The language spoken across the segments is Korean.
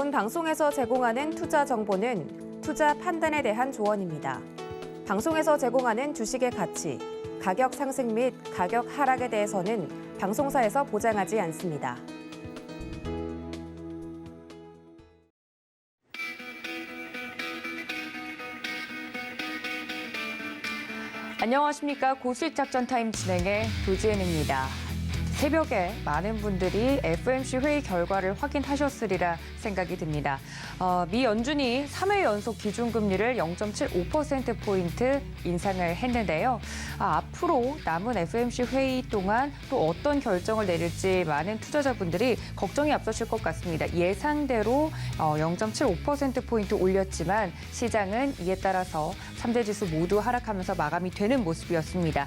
본 방송에서 제공하는 투자 정보는 투자 판단에 대한 조언입니다. 방송에서 제공하는 주식의 가치, 가격 상승 및 가격 하락에 대해서는 방송사에서 보장하지 않습니다. 안녕하십니까. 고수익작전 타임 진행의 도지은입니다. 새벽에 많은 분들이 FOMC 회의 결과를 확인하셨으리라 생각이 듭니다. 미 연준이 3회 연속 기준금리를 0.75%포인트 인상을 했는데요. 앞으로 남은 FOMC 회의 동안 또 어떤 결정을 내릴지 많은 투자자분들이 걱정이 앞서실 것 같습니다. 예상대로 0.75%포인트 올렸지만 시장은 이에 따라서 3대 지수 모두 하락하면서 마감이 되는 모습이었습니다.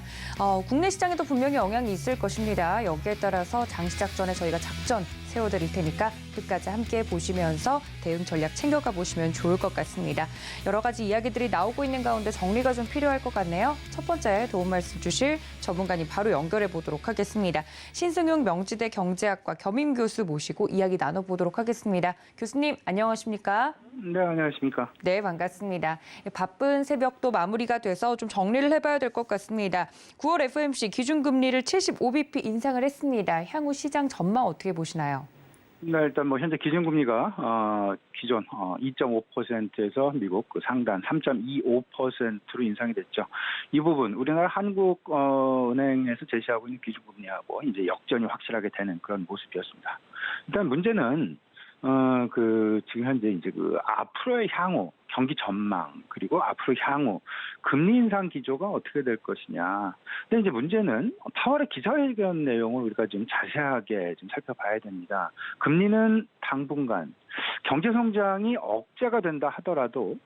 국내 시장에도 분명히 영향이 있을 것입니다. 여기에 따라서 장시작 전에 저희가 작전 세워드릴 테니까 끝까지 함께 보시면서 대응 전략 챙겨가 보시면 좋을 것 같습니다. 여러 가지 이야기들이 나오고 있는 가운데 정리가 좀 필요할 것 같네요. 첫 번째 도움 말씀 주실 전문가님 바로 연결해 보도록 하겠습니다. 신승용 명지대 경제학과 겸임 교수 모시고 이야기 나눠보도록 하겠습니다. 교수님 안녕하십니까? 네, 안녕하십니까? 네, 반갑습니다. 바쁜 새벽도 마무리가 돼서 좀 정리를 해봐야 될 것 같습니다. 9월 FOMC 기준금리를 75bp 인상을 했습니다. 향후 시장 전망 어떻게 보시나요? 네, 일단 현재 기준금리가 기존 2.5%에서 미국 상단 3.25%로 인상이 됐죠. 이 부분 우리나라 한국은행에서 제시하고 있는 기준금리하고 이제 역전이 확실하게 되는 그런 모습이었습니다. 일단 문제는 지금 현재 이제 앞으로의 향후 경기 전망 그리고 앞으로 향후 금리 인상 기조가 어떻게 될 것이냐. 근데 이제 문제는 파월의 기자회견 내용을 우리가 좀 자세하게 좀 살펴봐야 됩니다. 금리는 당분간 경제 성장이 억제가 된다 하더라도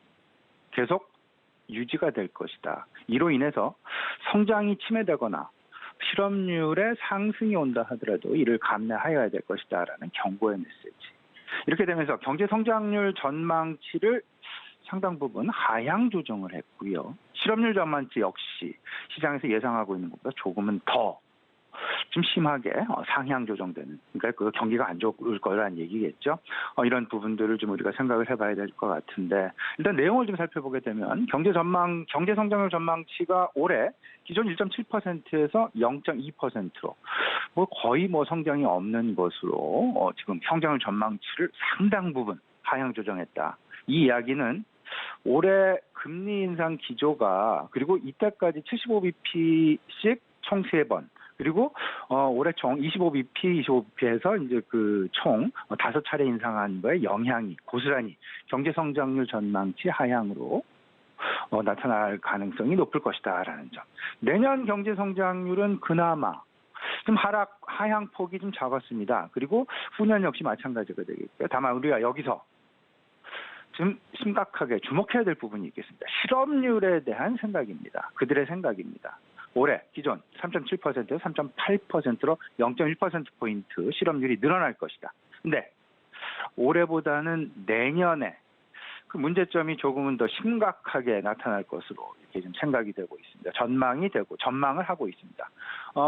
계속 유지가 될 것이다. 이로 인해서 성장이 침해되거나 실업률의 상승이 온다 하더라도 이를 감내하여야 될 것이다라는 경고의 메시지. 이렇게 되면서 경제 성장률 전망치를 상당 부분 하향 조정을 했고요. 실업률 전망치 역시 시장에서 예상하고 있는 것보다 조금은 더 좀 심하게 상향 조정되는, 그러니까 그 경기가 안 좋을 거라는 얘기겠죠. 이런 부분들을 좀 우리가 생각을 해봐야 될 것 같은데, 일단 내용을 좀 살펴보게 되면 경제 성장률 전망치가 올해 기존 1.7%에서 0.2%로 거의 성장이 없는 것으로 지금 성장률 전망치를 상당 부분 하향 조정했다. 이 이야기는 올해 금리 인상 기조가 그리고 이때까지 75bp씩 총 3번 그리고 올해 총 25bp에서 이제 총 5차례 인상한 거에 영향이 고스란히 경제 성장률 전망치 하향으로 나타날 가능성이 높을 것이다라는 점. 내년 경제 성장률은 그나마 좀 하향 폭이 좀 작았습니다. 그리고 후년 역시 마찬가지가 되겠고요. 다만 우리가 여기서 좀 심각하게 주목해야 될 부분이 있겠습니다. 실업률에 대한 생각입니다. 그들의 생각입니다. 올해 기존 3.7%에서 3.8%로 0.1%포인트 실업률이 늘어날 것이다. 근데 올해보다는 내년에 그 문제점이 조금은 더 심각하게 나타날 것으로 이렇게 좀 생각이 되고 있습니다. 전망을 하고 있습니다.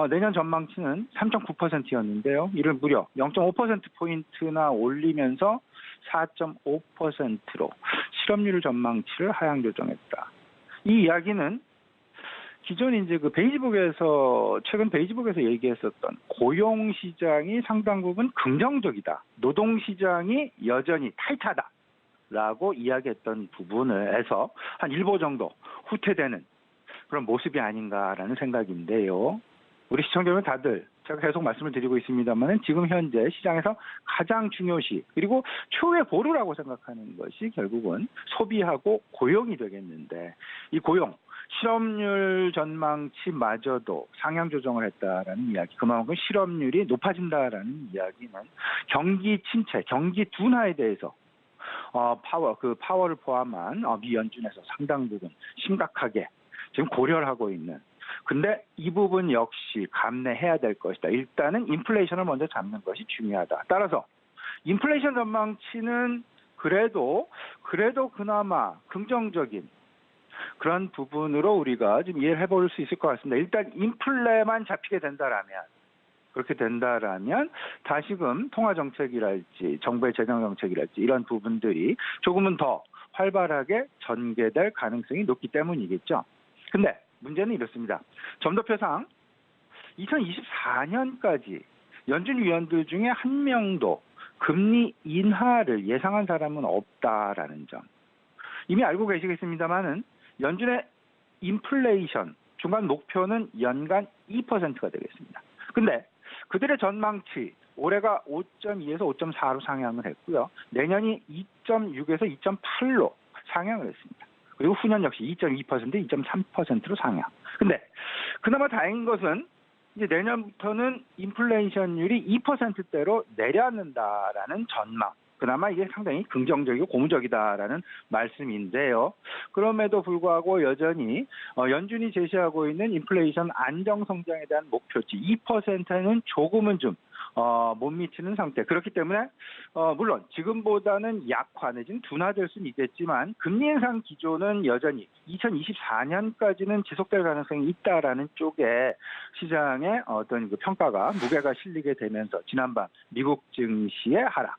내년 전망치는 3.9%였는데요. 이를 무려 0.5%포인트나 올리면서 4.5%로 실업률 전망치를 하향 조정했다. 이 이야기는 기존 이제 최근 베이지북에서 얘기했었던 고용 시장이 상당 부분 긍정적이다. 노동 시장이 여전히 타이트하다라고 이야기했던 부분에서 한 일부 정도 후퇴되는 그런 모습이 아닌가라는 생각인데요. 우리 시청자 여러분 다들 제가 계속 말씀을 드리고 있습니다만 지금 현재 시장에서 가장 중요시 그리고 최후의 보루라고 생각하는 것이 결국은 소비하고 고용이 되겠는데 이 고용 실업률 전망치마저도 상향 조정을 했다라는 이야기, 그만큼 실업률이 높아진다라는 이야기는 경기 침체, 경기 둔화에 대해서 파월을 포함한 미 연준에서 상당 부분 심각하게 지금 고려를 하고 있는. 근데 이 부분 역시 감내해야 될 것이다. 일단은 인플레이션을 먼저 잡는 것이 중요하다. 따라서 인플레이션 전망치는 그래도 그나마 긍정적인 그런 부분으로 우리가 좀 이해를 해볼 수 있을 것 같습니다. 일단 인플레만 잡히게 된다라면 그렇게 된다라면 다시금 통화 정책이랄지 정부의 재정 정책이랄지 이런 부분들이 조금은 더 활발하게 전개될 가능성이 높기 때문이겠죠. 근데 문제는 이렇습니다. 점도표상 2024년까지 연준 위원들 중에 한 명도 금리 인하를 예상한 사람은 없다라는 점. 이미 알고 계시겠습니다만은 연준의 인플레이션 중간 목표는 연간 2%가 되겠습니다. 근데 그들의 전망치 올해가 5.2에서 5.4로 상향을 했고요. 내년이 2.6에서 2.8로 상향을 했습니다. 그리고 후년 역시 2.2%, 2.3%로 상향. 근데 그나마 다행인 것은 이제 내년부터는 인플레이션율이 2%대로 내려앉는다라는 전망. 그나마 이게 상당히 긍정적이고 고무적이다라는 말씀인데요. 그럼에도 불구하고 여전히 연준이 제시하고 있는 인플레이션 안정 성장에 대한 목표치 2%는 조금은 좀 못 미치는 상태. 그렇기 때문에 물론 지금보다는 약화 내지는 둔화될 수는 있겠지만 금리 인상 기조는 여전히 2024년까지는 지속될 가능성이 있다라는 쪽에 시장의 어떤 그 평가가 무게가 실리게 되면서 지난밤 미국 증시의 하락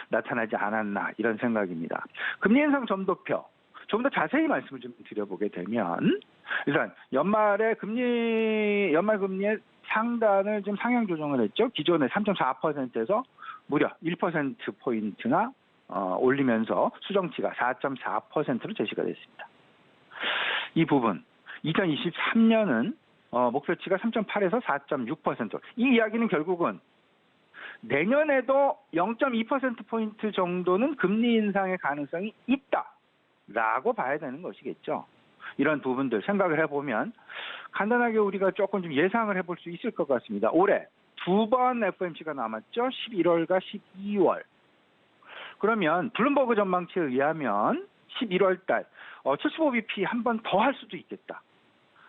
나타나지 않았나 이런 생각입니다. 금리 인상 점도표 좀 더 자세히 말씀을 좀 드려보게 되면 일단 연말 금리의 상단을 좀 상향 조정을 했죠. 기존의 3.4%에서 무려 1%포인트나 올리면서 수정치가 4.4%로 제시가 됐습니다. 이 부분 2023년은 목표치가 3.8에서 4.6%. 이 이야기는 결국은 내년에도 0.2%포인트 정도는 금리 인상의 가능성이 있다라고 봐야 되는 것이겠죠. 이런 부분들 생각을 해보면 간단하게 우리가 조금 좀 예상을 해볼 수 있을 것 같습니다. 올해 두 번 FOMC가 남았죠. 11월과 12월. 그러면 블룸버그 전망치에 의하면 11월 달 75bp 한 번 더 할 수도 있겠다.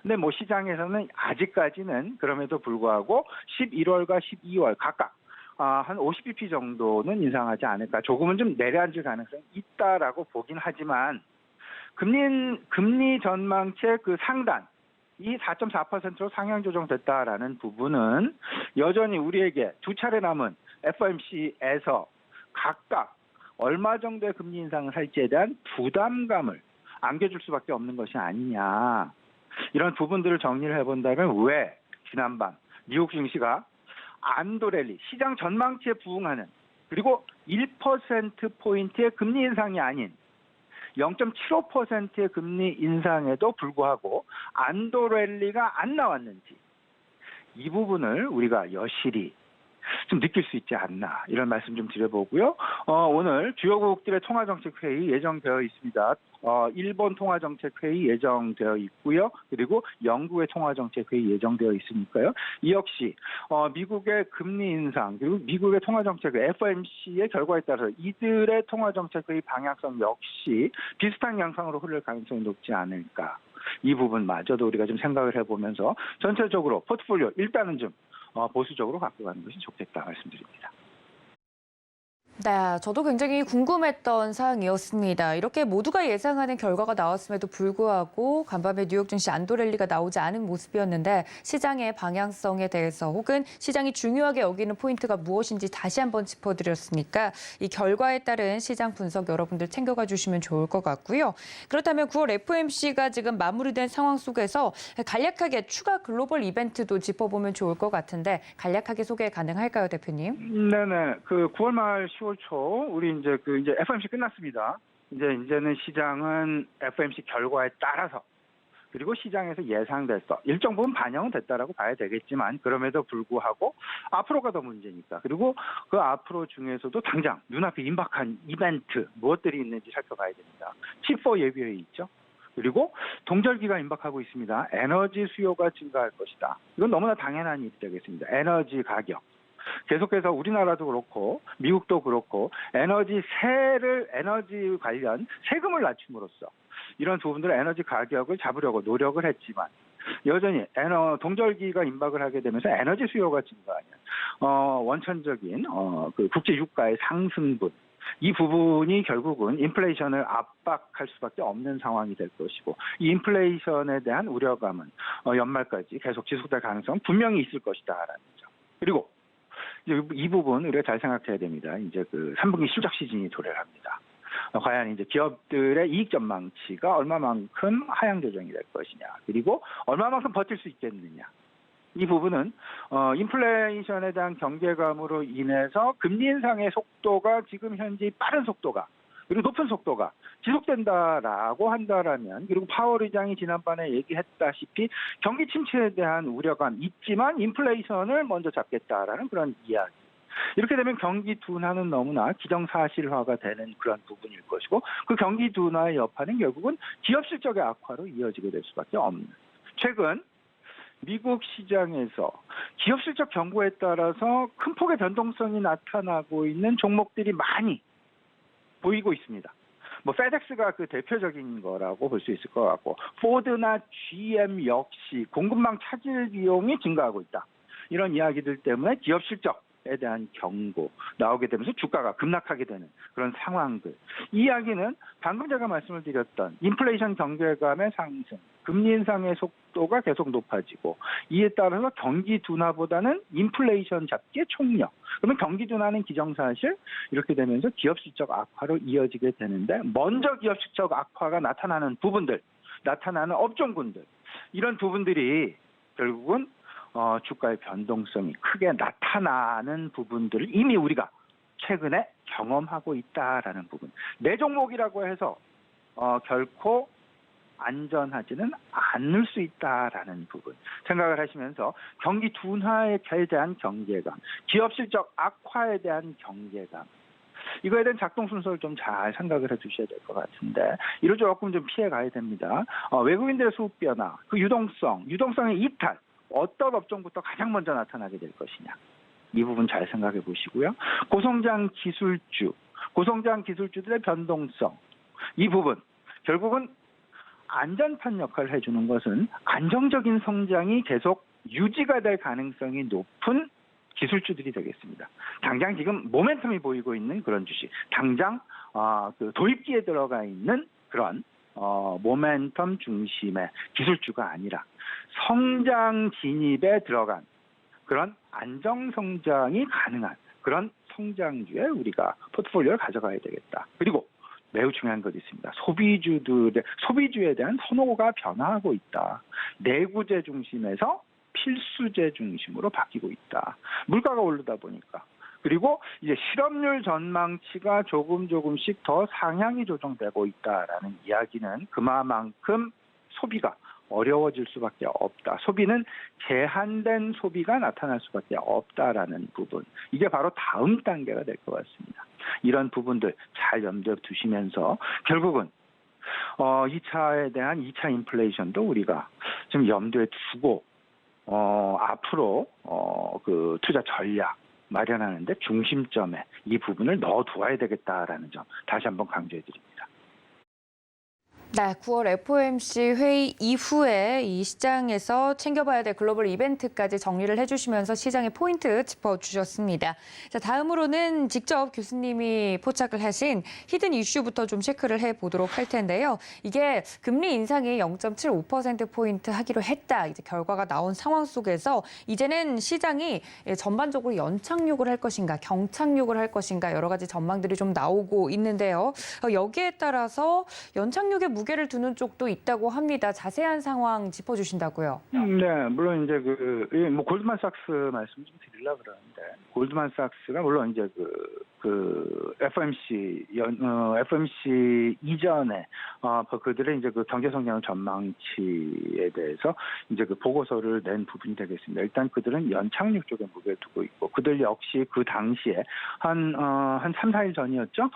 근데 뭐 시장에서는 아직까지는 그럼에도 불구하고 11월과 12월 각각 한 50bp 정도는 인상하지 않을까. 조금은 좀 내려앉을 가능성이 있다라고 보긴 하지만 금리 전망치 그 상단 이 4.4%로 상향 조정됐다라는 부분은 여전히 우리에게 두 차례 남은 FOMC에서 각각 얼마 정도의 금리 인상을 할지에 대한 부담감을 안겨줄 수밖에 없는 것이 아니냐. 이런 부분들을 정리를 해본다면 왜 지난밤 미국 증시가 안도랠리 시장 전망치에 부응하는 그리고 1%포인트의 금리 인상이 아닌 0.75%의 금리 인상에도 불구하고 안도랠리가 안 나왔는지 이 부분을 우리가 여실히 좀 느낄 수 있지 않나 이런 말씀 좀 드려보고요. 오늘 주요국들의 통화정책회의 예정되어 있습니다. 일본 통화정책회의 예정되어 있고요. 그리고 영국의 통화정책회의 예정되어 있으니까요. 이 역시 미국의 금리 인상 그리고 미국의 통화정책 FOMC의 결과에 따라서 이들의 통화정책회의 방향성 역시 비슷한 양상으로 흐를 가능성이 높지 않을까. 이 부분마저도 우리가 좀 생각을 해보면서 전체적으로 포트폴리오 일단은 좀 보수적으로 갖고 가는 것이 좋겠다 말씀드립니다. 네, 저도 굉장히 궁금했던 사항이었습니다. 이렇게 모두가 예상하는 결과가 나왔음에도 불구하고 간밤에 뉴욕 증시 안도랠리가 나오지 않은 모습이었는데 시장의 방향성에 대해서 혹은 시장이 중요하게 여기는 포인트가 무엇인지 다시 한번 짚어드렸으니까 이 결과에 따른 시장 분석 여러분들 챙겨가 주시면 좋을 것 같고요. 그렇다면 9월 FOMC가 지금 마무리된 상황 속에서 간략하게 추가 글로벌 이벤트도 짚어보면 좋을 것 같은데 간략하게 소개 가능할까요, 대표님? 네네. 그 9월 말 10월 초 우리 이제 FOMC 끝났습니다. 이제는 시장은 FOMC 결과에 따라서 그리고 시장에서 예상됐어. 일정 부분 반영은 됐다라고 봐야 되겠지만 그럼에도 불구하고 앞으로가 더 문제니까. 그리고 그 앞으로 중에서도 당장 눈앞에 임박한 이벤트 무엇들이 있는지 살펴봐야 됩니다. 칩4 예비회의 있죠. 그리고 동절기가 임박하고 있습니다. 에너지 수요가 증가할 것이다. 이건 너무나 당연한 일이 되겠습니다. 에너지 가격. 계속해서 우리나라도 그렇고 미국도 그렇고 에너지 관련 세금을 낮춤으로써 이런 부분들의 에너지 가격을 잡으려고 노력을 했지만 여전히 동절기가 임박을 하게 되면서 에너지 수요가 증가하는 원천적인 그 국제 유가의 상승분 이 부분이 결국은 인플레이션을 압박할 수밖에 없는 상황이 될 것이고 이 인플레이션에 대한 우려감은 연말까지 계속 지속될 가능성 분명히 있을 것이다라는 점. 그리고 이제 이 부분 우리가 잘 생각해야 됩니다. 이제 그 3분기 실적 시즌이 도래를 합니다. 과연 이제 기업들의 이익 전망치가 얼마만큼 하향 조정이 될 것이냐, 그리고 얼마만큼 버틸 수 있겠느냐. 이 부분은 인플레이션에 대한 경계감으로 인해서 금리 인상의 속도가 지금 현재 빠른 속도가 그리고 높은 속도가 지속된다라고 한다라면, 그리고 파월 의장이 지난번에 얘기했다시피 경기 침체에 대한 우려감 있지만 인플레이션을 먼저 잡겠다라는 그런 이야기. 이렇게 되면 경기 둔화는 너무나 기정사실화가 되는 그런 부분일 것이고, 그 경기 둔화의 여파는 결국은 기업 실적의 악화로 이어지게 될 수밖에 없는. 최근 미국 시장에서 기업 실적 경고에 따라서 큰 폭의 변동성이 나타나고 있는 종목들이 많이 보이고 있습니다. 뭐 페덱스가 그 대표적인 거라고 볼 수 있을 것 같고, 포드나 GM 역시 공급망 차질 비용이 증가하고 있다. 이런 이야기들 때문에 기업 실적에 대한 경고 나오게 되면서 주가가 급락하게 되는 그런 상황들. 이 이야기는 방금 제가 말씀을 드렸던 인플레이션 경계감의 상승, 금리 인상의 속도가 계속 높아지고, 이에 따라서 경기 둔화보다는 인플레이션 잡기의 총력. 그러면 경기 둔화는 기정사실, 이렇게 되면서 기업 실적 악화로 이어지게 되는데, 먼저 기업 실적 악화가 나타나는 부분들, 나타나는 업종군들, 이런 부분들이 결국은 주가의 변동성이 크게 나타나는 부분들을 이미 우리가 최근에 경험하고 있다라는 부분. 내 종목이라고 해서 결코 안전하지는 않을 수 있다라는 부분 생각을 하시면서, 경기 둔화에 대한 경계감, 기업 실적 악화에 대한 경계감, 이거에 대한 작동 순서를 좀 잘 생각을 해주셔야 될 것 같은데, 이를 조금 좀 피해 가야 됩니다. 외국인들의 수급 변화, 그 유동성의 이탈, 어떤 업종부터 가장 먼저 나타나게 될 것이냐, 이 부분 잘 생각해 보시고요. 고성장 기술주들의 변동성, 이 부분 결국은 안전판 역할을 해주는 것은 안정적인 성장이 계속 유지가 될 가능성이 높은 기술주들이 되겠습니다. 당장 지금 모멘텀이 보이고 있는 그런 주식, 당장 그 도입기에 들어가 있는 그런 모멘텀 중심의 기술주가 아니라 성장 진입에 들어간 그런 안정 성장이 가능한 그런 성장주에 우리가 포트폴리오를 가져가야 되겠다. 그리고 매우 중요한 것이 있습니다. 소비주에 대한 선호가 변화하고 있다. 내구재 중심에서 필수재 중심으로 바뀌고 있다. 물가가 오르다 보니까. 그리고 이제 실업률 전망치가 조금씩 더 상향이 조정되고 있다라는 이야기는 그만큼 소비가 어려워질 수밖에 없다. 소비는 제한된 소비가 나타날 수밖에 없다라는 부분. 이게 바로 다음 단계가 될 것 같습니다. 이런 부분들 잘 염두에 두시면서 결국은 2차에 대한 2차 인플레이션도 우리가 좀 염두에 두고 앞으로 그 투자 전략 마련하는데 중심점에 이 부분을 넣어두어야 되겠다라는 점 다시 한번 강조해 드립니다. 네, 9월 FOMC 회의 이후에 이 시장에서 챙겨봐야 될 글로벌 이벤트까지 정리를 해주시면서 시장의 포인트 짚어주셨습니다. 자, 다음으로는 직접 교수님이 포착을 하신 히든 이슈부터 좀 체크를 해보도록 할 텐데요. 이게 금리 인상이 0.75%포인트 하기로 했다. 이제 결과가 나온 상황 속에서 이제는 시장이 전반적으로 연착륙을 할 것인가, 경착륙을 할 것인가 여러 가지 전망들이 좀 나오고 있는데요. 여기에 따라서 연착륙의 무게를 두는 쪽도 있다고 합니다. 자세한 상황 짚어주신다고요? 네, 물론 이제 골드만삭스 말씀 좀 드리려고 그러는데, 골드만삭스가 물론 이제 FOMC 이전에 그들의 이제 그 경제 성장 전망치에 대해서 이제 그 보고서를 낸 부분이 되겠습니다. 일단 그들은 연착륙 쪽에 무게를 두고 있고, 그들 역시 그 당시에 한 3, 4일 전이었죠.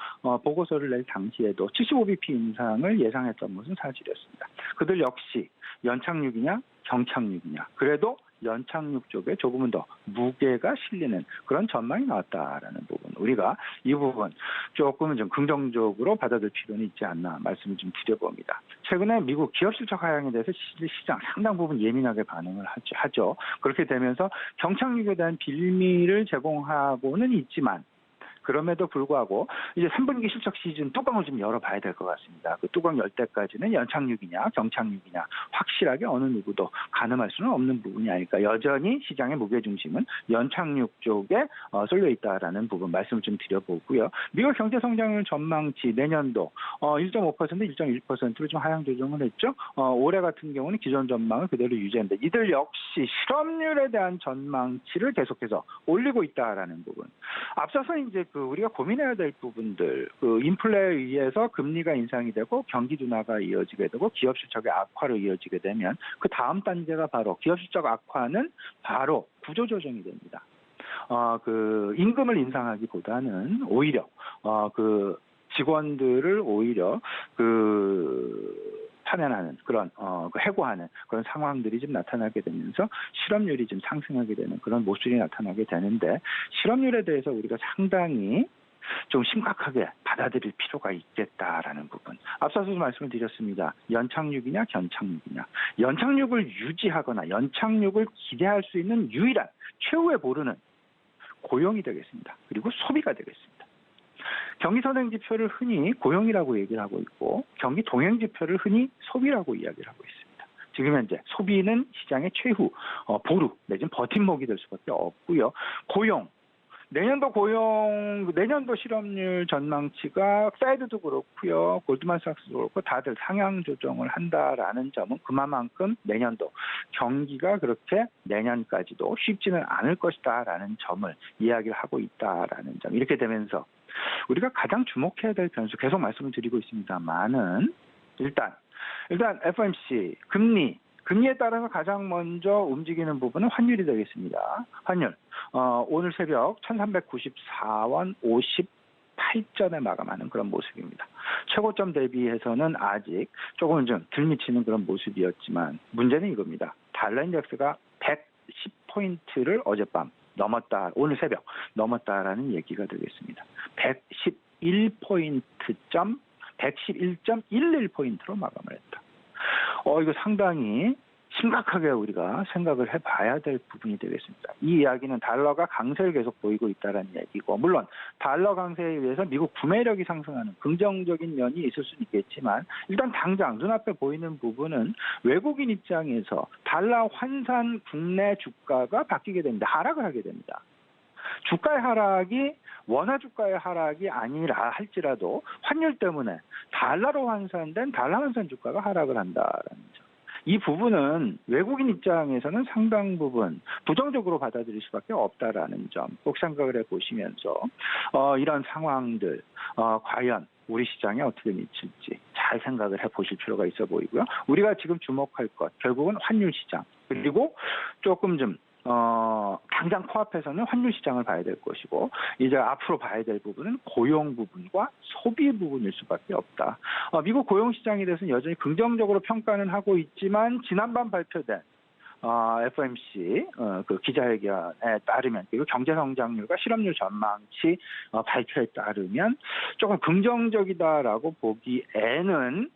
보고서를 낼 당시에도 75bp 인상을 예상했던 것은 사실이었습니다. 그들 역시 연착륙이냐 경착륙이냐, 그래도 연착륙 쪽에 조금은 더 무게가 실리는 그런 전망이 나왔다라는 부분, 우리가 이 부분 조금은 좀 긍정적으로 받아들일 필요는 있지 않나 말씀을 좀 드려봅니다. 최근에 미국 기업 실적 하향에 대해서 시장 상당 부분 예민하게 반응을 하죠. 그렇게 되면서 경착륙에 대한 빌미를 제공하고는 있지만, 그럼에도 불구하고 이제 3분기 실적 시즌 뚜껑을 좀 열어봐야 될 것 같습니다. 그 뚜껑 열 때까지는 연착륙이냐 경착륙이냐 확실하게 어느 누구도 가늠할 수는 없는 부분이 아닐까. 여전히 시장의 무게중심은 연착륙 쪽에 쏠려 있다라는 부분 말씀을 좀 드려보고요. 미국 경제 성장률 전망치 내년도 1.5% 1.1%로 좀 하향 조정을 했죠. 올해 같은 경우는 기존 전망을 그대로 유지했는데 이들 역시 실업률에 대한 전망치를 계속해서 올리고 있다라는 부분. 앞서서 이제 우리가 고민해야 될 부분들, 인플레에 의해서 금리가 인상이 되고 경기 둔화가 이어지게 되고 기업 실적의 악화로 이어지게 되면 그 다음 단계가 바로 기업 실적 악화는 바로 구조 조정이 됩니다. 임금을 인상하기보다는 오히려 직원들을 오히려 파면하는 그런 해고하는 그런 상황들이 좀 나타나게 되면서 실업률이 좀 상승하게 되는 그런 모습이 나타나게 되는데 실업률에 대해서 우리가 상당히 좀 심각하게 받아들일 필요가 있겠다라는 부분. 앞서서 말씀을 드렸습니다. 연착륙이냐 견착륙이냐. 연착륙을 유지하거나 연착륙을 기대할 수 있는 유일한 최후의 보루는 고용이 되겠습니다. 그리고 소비가 되겠습니다. 경기 선행 지표를 흔히 고용이라고 얘기를 하고 있고 경기 동행 지표를 흔히 소비라고 이야기를 하고 있습니다. 지금 현재 소비는 시장의 최후 보루 내지는 버팀목이 될 수밖에 없고요. 내년도 실업률 전망치가 페드도 그렇고요. 골드만삭스도 그렇고 다들 상향 조정을 한다라는 점은 그만큼 내년도 경기가 그렇게 내년까지도 쉽지는 않을 것이다라는 점을 이야기를 하고 있다라는 점. 이렇게 되면서 우리가 가장 주목해야 될 변수 계속 말씀을 드리고 있습니다만은 일단 FOMC 금리에 따라서 가장 먼저 움직이는 부분은 환율이 되겠습니다. 환율 오늘 새벽 1394원 58전에 마감하는 그런 모습입니다. 최고점 대비해서는 아직 조금 좀 덜 미치는 그런 모습이었지만 문제는 이겁니다. 달러 인덱스가 110포인트를 어젯밤 넘었다. 오늘 새벽 넘었다라는 얘기가 되겠습니다. 111.11포인트로 마감을 했다. 이거 상당히 심각하게 우리가 생각을 해봐야 될 부분이 되겠습니다. 이 이야기는 달러가 강세를 계속 보이고 있다는 얘기고 물론 달러 강세에 의해서 미국 구매력이 상승하는 긍정적인 면이 있을 수는 있겠지만 일단 당장 눈앞에 보이는 부분은 외국인 입장에서 달러 환산 국내 주가가 바뀌게 됩니다. 하락을 하게 됩니다. 주가의 하락이 원화 주가의 하락이 아니라 할지라도 환율 때문에 달러로 환산된 달러 환산 주가가 하락을 한다라는 점. 이 부분은 외국인 입장에서는 상당 부분 부정적으로 받아들일 수밖에 없다라는 점 꼭 생각을 해보시면서 이런 상황들 과연 우리 시장에 어떻게 미칠지 잘 생각을 해보실 필요가 있어 보이고요. 우리가 지금 주목할 것 결국은 환율 시장 그리고 조금 좀 당장 코앞에서는 환율 시장을 봐야 될 것이고 이제 앞으로 봐야 될 부분은 고용 부분과 소비 부분일 수밖에 없다. 미국 고용 시장에 대해서는 여전히 긍정적으로 평가는 하고 있지만 지난밤 발표된 FOMC 그 기자회견에 따르면 그리고 경제 성장률과 실업률 전망치 발표에 따르면 조금 긍정적이다라고 보기에는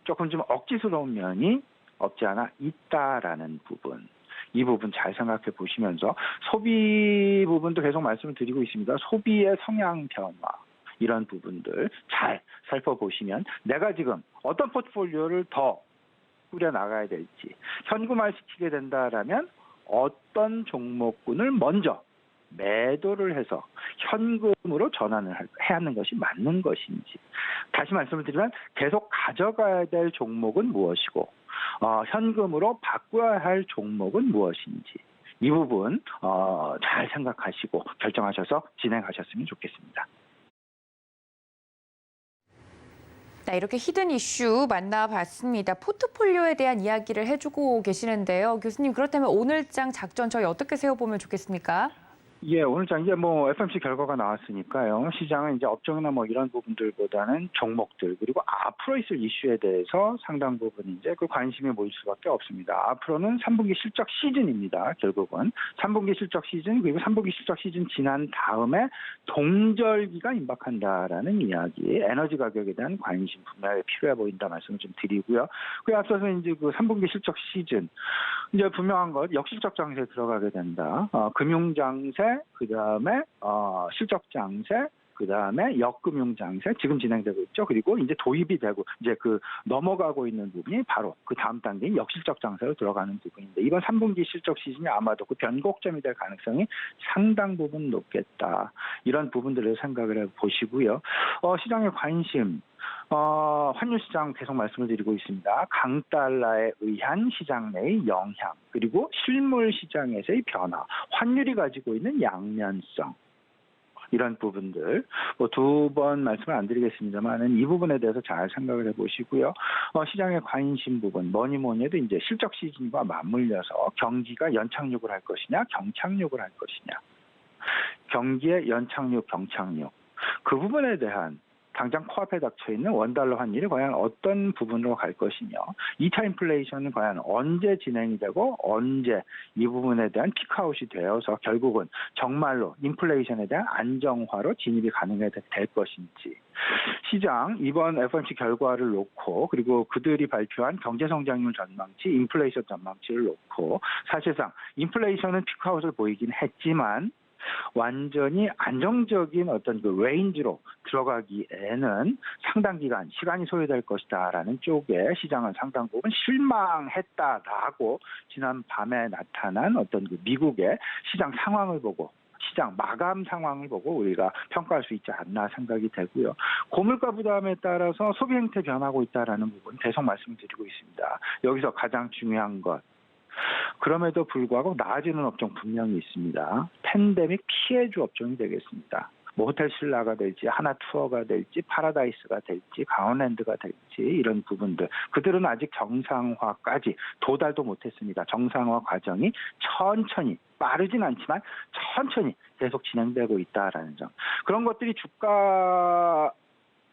조금 좀 억지스러운 면이 없지 않아 있다라는 부분. 이 부분 잘 생각해 보시면서 소비 부분도 계속 말씀을 드리고 있습니다. 소비의 성향 변화 이런 부분들 잘 살펴보시면 내가 지금 어떤 포트폴리오를 더 꾸려나가야 될지 현금화시키게 된다라면 어떤 종목군을 먼저 매도를 해서 현금으로 전환을 해야 하는 것이 맞는 것인지 다시 말씀을 드리면 계속 가져가야 될 종목은 무엇이고 현금으로 바꿔야 할 종목은 무엇인지 이 부분 잘 생각하시고 결정하셔서 진행하셨으면 좋겠습니다. 네, 이렇게 히든 이슈 만나봤습니다. 포트폴리오에 대한 이야기를 해주고 계시는데요. 교수님 그렇다면 오늘장 작전 저희 어떻게 세워보면 좋겠습니까? 예, 오늘장 이제 FOMC 결과가 나왔으니까요. 시장은 이제 업종이나 이런 부분들보다는 종목들 그리고 앞으로 있을 이슈에 대해서 상당 부분 이제 그 관심이 모일 수밖에 없습니다. 앞으로는 3분기 실적 시즌입니다. 결국은 3분기 실적 시즌 그리고 3분기 실적 시즌 지난 다음에 동절기가 임박한다라는 이야기, 에너지 가격에 대한 관심 분명히 필요해 보인다 말씀을 좀 드리고요. 그 앞서서 이제 그 3분기 실적 시즌 이제 분명한 것 역실적 장세에 들어가게 된다. 금융 장세 그다음에 실적 장세, 그다음에 역금융 장세 지금 진행되고 있죠. 그리고 이제 도입이 되고 이제 그 넘어가고 있는 부분이 바로 그 다음 단계인 역실적 장세로 들어가는 부분인데 이번 3분기 실적 시즌이 아마도 그 변곡점이 될 가능성이 상당 부분 높겠다. 이런 부분들을 생각을 해보시고요. 시장의 관심. 환율 시장 계속 말씀을 드리고 있습니다. 강달러에 의한 시장 내의 영향, 그리고 실물 시장에서의 변화, 환율이 가지고 있는 양면성. 이런 부분들 두 번 말씀을 안 드리겠습니다만 이 부분에 대해서 잘 생각을 해보시고요. 시장의 관심 부분 뭐니 해도 이제 실적 시즌과 맞물려서 경기가 연착륙을 할 것이냐 경착륙을 할 것이냐, 경기의 연착륙 경착륙 그 부분에 대한 당장 코앞에 닥쳐 있는 원달러 환율이 과연 어떤 부분으로 갈 것이며 2차 인플레이션은 과연 언제 진행이 되고 언제 이 부분에 대한 피크아웃이 되어서 결국은 정말로 인플레이션에 대한 안정화로 진입이 가능할 것인지, 시장 이번 FOMC 결과를 놓고 그리고 그들이 발표한 경제성장률 전망치, 인플레이션 전망치를 놓고 사실상 인플레이션은 피크아웃을 보이긴 했지만 완전히 안정적인 어떤 그 레인지로 들어가기에는 상당 기간 시간이 소요될 것이다라는 쪽에 시장은 상당 부분 실망했다라고 지난 밤에 나타난 어떤 그 미국의 시장 상황을 보고 시장 마감 상황을 보고 우리가 평가할 수 있지 않나 생각이 되고요. 고물가 부담에 따라서 소비 행태 변하고 있다라는 부분 계속 말씀드리고 있습니다. 여기서 가장 중요한 것. 그럼에도 불구하고 나아지는 업종 분명히 있습니다. 팬데믹 피해주 업종이 되겠습니다. 뭐 호텔 신라가 될지 하나투어가 될지 파라다이스가 될지 강원랜드가 될지 이런 부분들 그들은 아직 정상화까지 도달도 못했습니다. 정상화 과정이 천천히 빠르진 않지만 천천히 계속 진행되고 있다라는 점. 그런 것들이 주가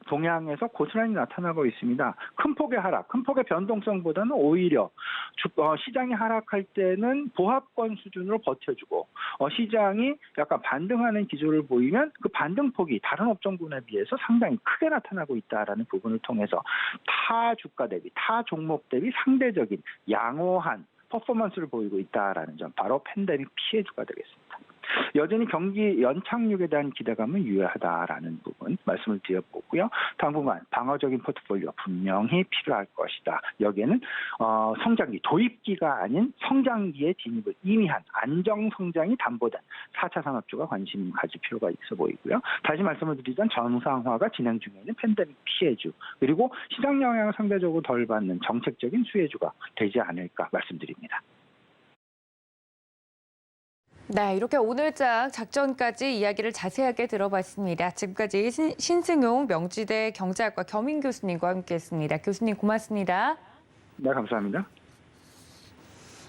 동향에서 고스란히 나타나고 있습니다. 큰 폭의 하락, 큰 폭의 변동성보다는 오히려 시장이 하락할 때는 보합권 수준으로 버텨주고 시장이 약간 반등하는 기조를 보이면 그 반등폭이 다른 업종군에 비해서 상당히 크게 나타나고 있다라는 부분을 통해서 타 주가 대비, 타 종목 대비 상대적인 양호한 퍼포먼스를 보이고 있다라는 점, 바로 팬데믹 피해주가 되겠습니다. 여전히 경기 연착륙에 대한 기대감은 유효하다라는 부분 말씀을 드려보고요. 당분간 방어적인 포트폴리오 분명히 필요할 것이다. 여기에는 성장기, 도입기가 아닌 성장기의 진입을 이미 한 안정성장이 담보된 4차 산업주가 관심 가질 필요가 있어 보이고요. 다시 말씀을 드리자면 정상화가 진행 중에 있는 팬데믹 피해주, 그리고 시장 영향을 상대적으로 덜 받는 정책적인 수혜주가 되지 않을까 말씀드립니다. 네, 이렇게 오늘장 작전까지 이야기를 자세하게 들어봤습니다. 지금까지 신승용 명지대 경제학과 겸임 교수님과 함께했습니다. 교수님 고맙습니다. 네, 감사합니다.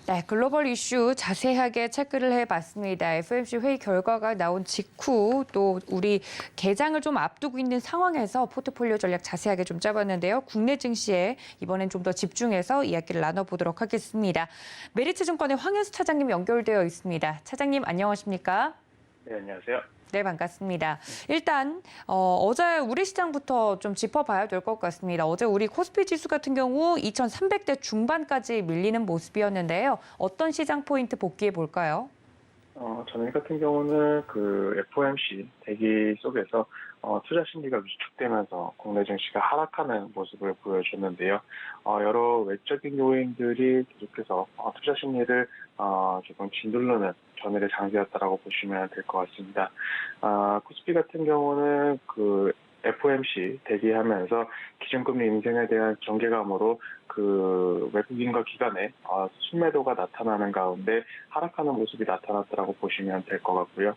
네, 글로벌 이슈 자세하게 체크를 해봤습니다. FOMC 회의 결과가 나온 직후 또 우리 개장을 좀 앞두고 있는 상황에서 포트폴리오 전략 자세하게 좀 짜봤는데요. 국내 증시에 이번엔 좀 더 집중해서 이야기를 나눠보도록 하겠습니다. 메리츠증권의 황현수 차장님 연결되어 있습니다. 차장님 안녕하십니까? 네, 안녕하세요. 네, 반갑습니다. 일단 어제 우리 시장부터 좀 짚어봐야 될 것 같습니다. 어제 우리 코스피 지수 같은 경우 2,300대 중반까지 밀리는 모습이었는데요. 어떤 시장 포인트 복귀해 볼까요? 저희 같은 경우는 그 FOMC 대기 속에서 투자 심리가 위축되면서 국내 증시가 하락하는 모습을 보여줬는데요. 여러 외적인 요인들이 계속해서 투자 심리를 조금 짓누르는 전일의 장세였다라고 보시면 될 것 같습니다. 코스피 같은 경우는 그 FOMC 대기하면서 기준금리 인상에 대한 정계감으로 그 외국인과 기관의 순매도가 나타나는 가운데 하락하는 모습이 나타났다라고 보시면 될 것 같고요.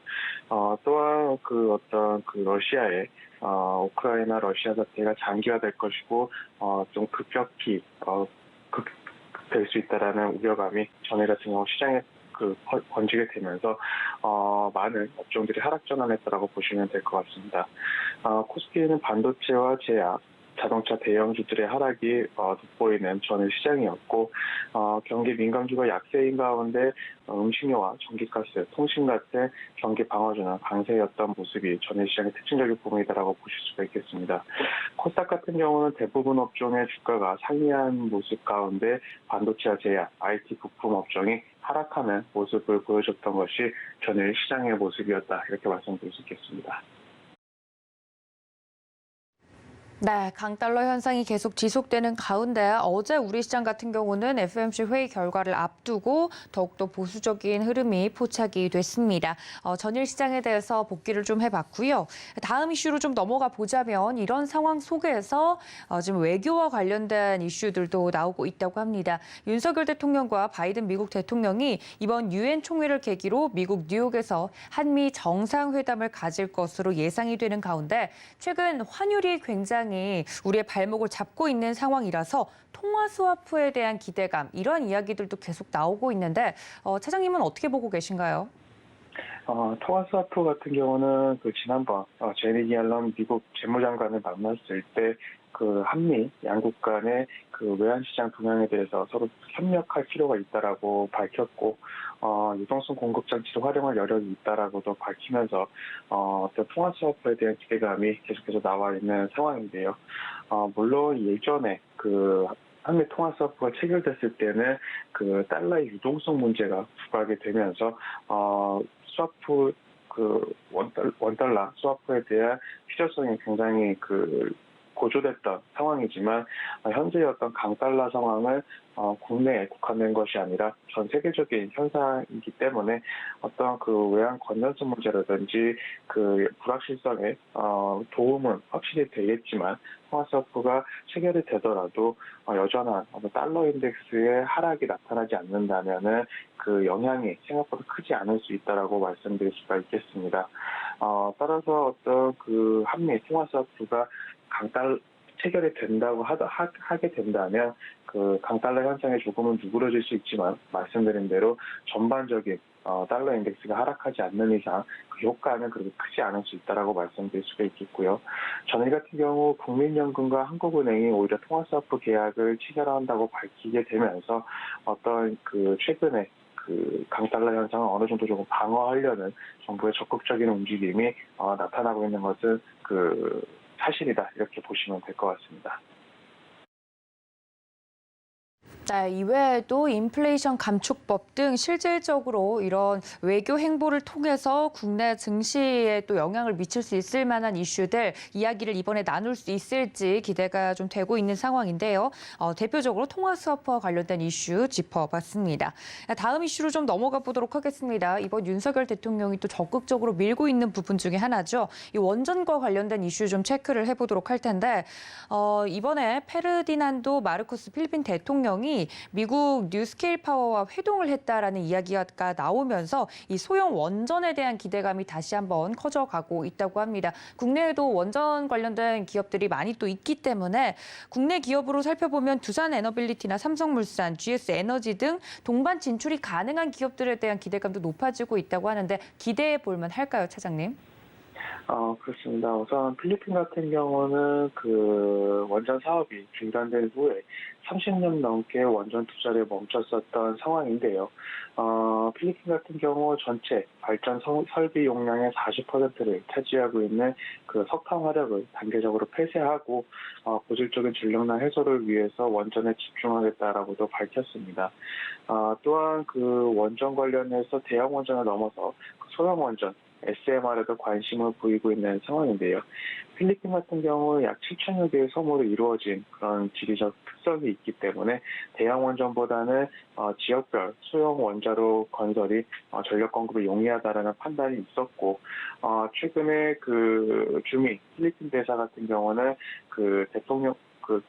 또한 그 어떤 그 러시아의 우크라이나 러시아 사태가 장기화될 것이고 좀 급격히 될 수 있다라는 우려감이 전일 같은 경우 시장에 번지게 되면서 많은 업종들이 하락 전환했다라고 보시면 될 것 같습니다. 코스피는 반도체와 제약, 자동차 대형주들의 하락이 돋보이는 전일 시장이었고 경기 민감주가 약세인 가운데 음식료와 전기가스, 통신 같은 경기 방어주는 강세였던 모습이 전일 시장의 특징적인 부분이다라고 보실 수가 있겠습니다. 코스닥 같은 경우는 대부분 업종의 주가가 상이한 모습 가운데 반도체와 제약, IT 부품 업종이 하락하는 모습을 보여줬던 것이 전일 시장의 모습이었다 이렇게 말씀드릴 수 있겠습니다. 네, 강달러 현상이 계속 지속되는 가운데 어제 우리 시장 같은 경우는 FOMC 회의 결과를 앞두고 더욱더 보수적인 흐름이 포착이 됐습니다. 전일 시장에 대해서 복귀를 좀 해봤고요. 다음 이슈로 좀 넘어가 보자면 이런 상황 속에서 지금 외교와 관련된 이슈들도 나오고 있다고 합니다. 윤석열 대통령과 바이든 미국 대통령이 이번 유엔 총회를 계기로 미국 뉴욕에서 한미 정상회담을 가질 것으로 예상이 되는 가운데 최근 환율이 굉장히 우리의 발목을 잡고 있는 상황이라서 통화 스와프에 대한 기대감, 이런 이야기들도 계속 나오고 있는데 차장님은 어떻게 보고 계신가요? 통화 스와프 같은 경우는 지난번 제니 옐런 미국 재무장관을 만났을 때 한미 양국 간의 외환시장 동향에 대해서 서로 협력할 필요가 있다라고 밝혔고 유동성 공급 장치를 활용할 여력이 있다라고도 밝히면서 어떤 통화 스와프에 대한 기대감이 계속해서 나와 있는 상황인데요. 물론 예전에 한미 통화 스와프가 체결됐을 때는 달러의 유동성 문제가 부각이 되면서 스와프 원달러 스와프에 대한 필요성이 굉장히 고조됐던 상황이지만 현재의 어떤 강달러 상황을 국내에 국한된 것이 아니라 전 세계적인 현상이기 때문에 어떤 외환 건전성 문제라든지 불확실성에 도움은 확실히 되겠지만 통화 스와프가 체결이 되더라도 여전한 달러 인덱스의 하락이 나타나지 않는다면은 영향이 생각보다 크지 않을 수 있다라고 말씀드릴 수가 있겠습니다. 따라서 어떤 한미 통화 스와프가 체결이 된다고 하게 된다면 강달러 현상에 조금은 누그러질 수 있지만 말씀드린 대로 전반적인 달러 인덱스가 하락하지 않는 이상 효과는 그렇게 크지 않을 수 있다라고 말씀드릴 수가 있겠고요. 전일 같은 경우 국민연금과 한국은행이 오히려 통화 스와프 계약을 체결한다고 밝히게 되면서 어떤 최근에 강달러 현상을 어느 정도 조금 방어하려는 정부의 적극적인 움직임이 나타나고 있는 것은 사실이다 이렇게 보시면 될 것 같습니다. 네, 이외에도 인플레이션 감축법 등 실질적으로 이런 외교 행보를 통해서 국내 증시에 또 영향을 미칠 수 있을 만한 이슈들 이야기를 이번에 나눌 수 있을지 기대가 좀 되고 있는 상황인데요. 대표적으로 통화 스와프와 관련된 이슈 짚어봤습니다. 다음 이슈로 좀 넘어가 보도록 하겠습니다. 이번 윤석열 대통령이 또 적극적으로 밀고 있는 부분 중에 하나죠. 이 원전과 관련된 이슈 좀 체크를 해보도록 할 텐데 이번에 페르디난도 마르코스 필리핀 대통령이 미국 뉴스케일 파워와 회동을 했다라는 이야기가 나오면서 이 소형 원전에 대한 기대감이 다시 한번 커져가고 있다고 합니다. 국내에도 원전 관련된 기업들이 많이 또 있기 때문에 국내 기업으로 살펴보면 두산 에너빌리티나 삼성물산, GS 에너지 등 동반 진출이 가능한 기업들에 대한 기대감도 높아지고 있다고 하는데 기대해 볼만 할까요, 차장님? 그렇습니다. 우선 필리핀 같은 경우는 원전 사업이 중단된 후에 30년 넘게 원전 투자를 멈췄었던 상황인데요. 필리핀 같은 경우 전체 발전 설비 용량의 40%를 차지하고 있는 석탄 화력을 단계적으로 폐쇄하고 고질적인 전력난 해소를 위해서 원전에 집중하겠다라고도 밝혔습니다. 또한 원전 관련해서 대형 원전을 넘어서 소형 원전 SMR에도 관심을 보이고 있는 상황인데요. 필리핀 같은 경우 약 7천여 개의 섬으로 이루어진 그런 지리적 특성이 있기 때문에 대형 원전보다는 지역별 소형 원자로 건설이 전력 공급에 용이하다라는 판단이 있었고 최근에 필리핀 대사 같은 경우는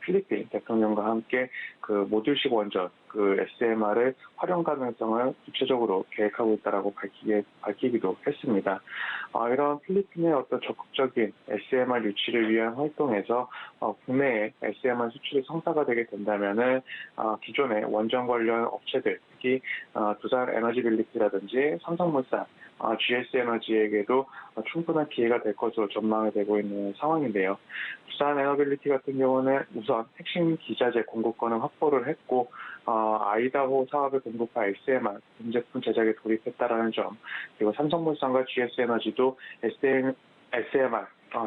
필리핀 대통령과 함께 모듈식 원전, SMR의 활용 가능성을 구체적으로 계획하고 있다라고 밝히기도 했습니다. 이런 필리핀의 어떤 적극적인 SMR 유치를 위한 활동에서 국내에 SMR 수출이 성사가 되게 된다면은 기존의 원전 관련 업체들, 특히 두산 에너지빌리티라든지 삼성물산, GS 에너지에게도 충분한 기회가 될 것으로 전망이 되고 있는 상황인데요. 부산 에너빌리티 같은 경우는 우선 핵심 기자재 공급권을 확보를 했고 아이다호 사업에 공급할 SMR 분제품 제작에 돌입했다라는 점, 그리고 삼성물산과 GS 에너지도 SMR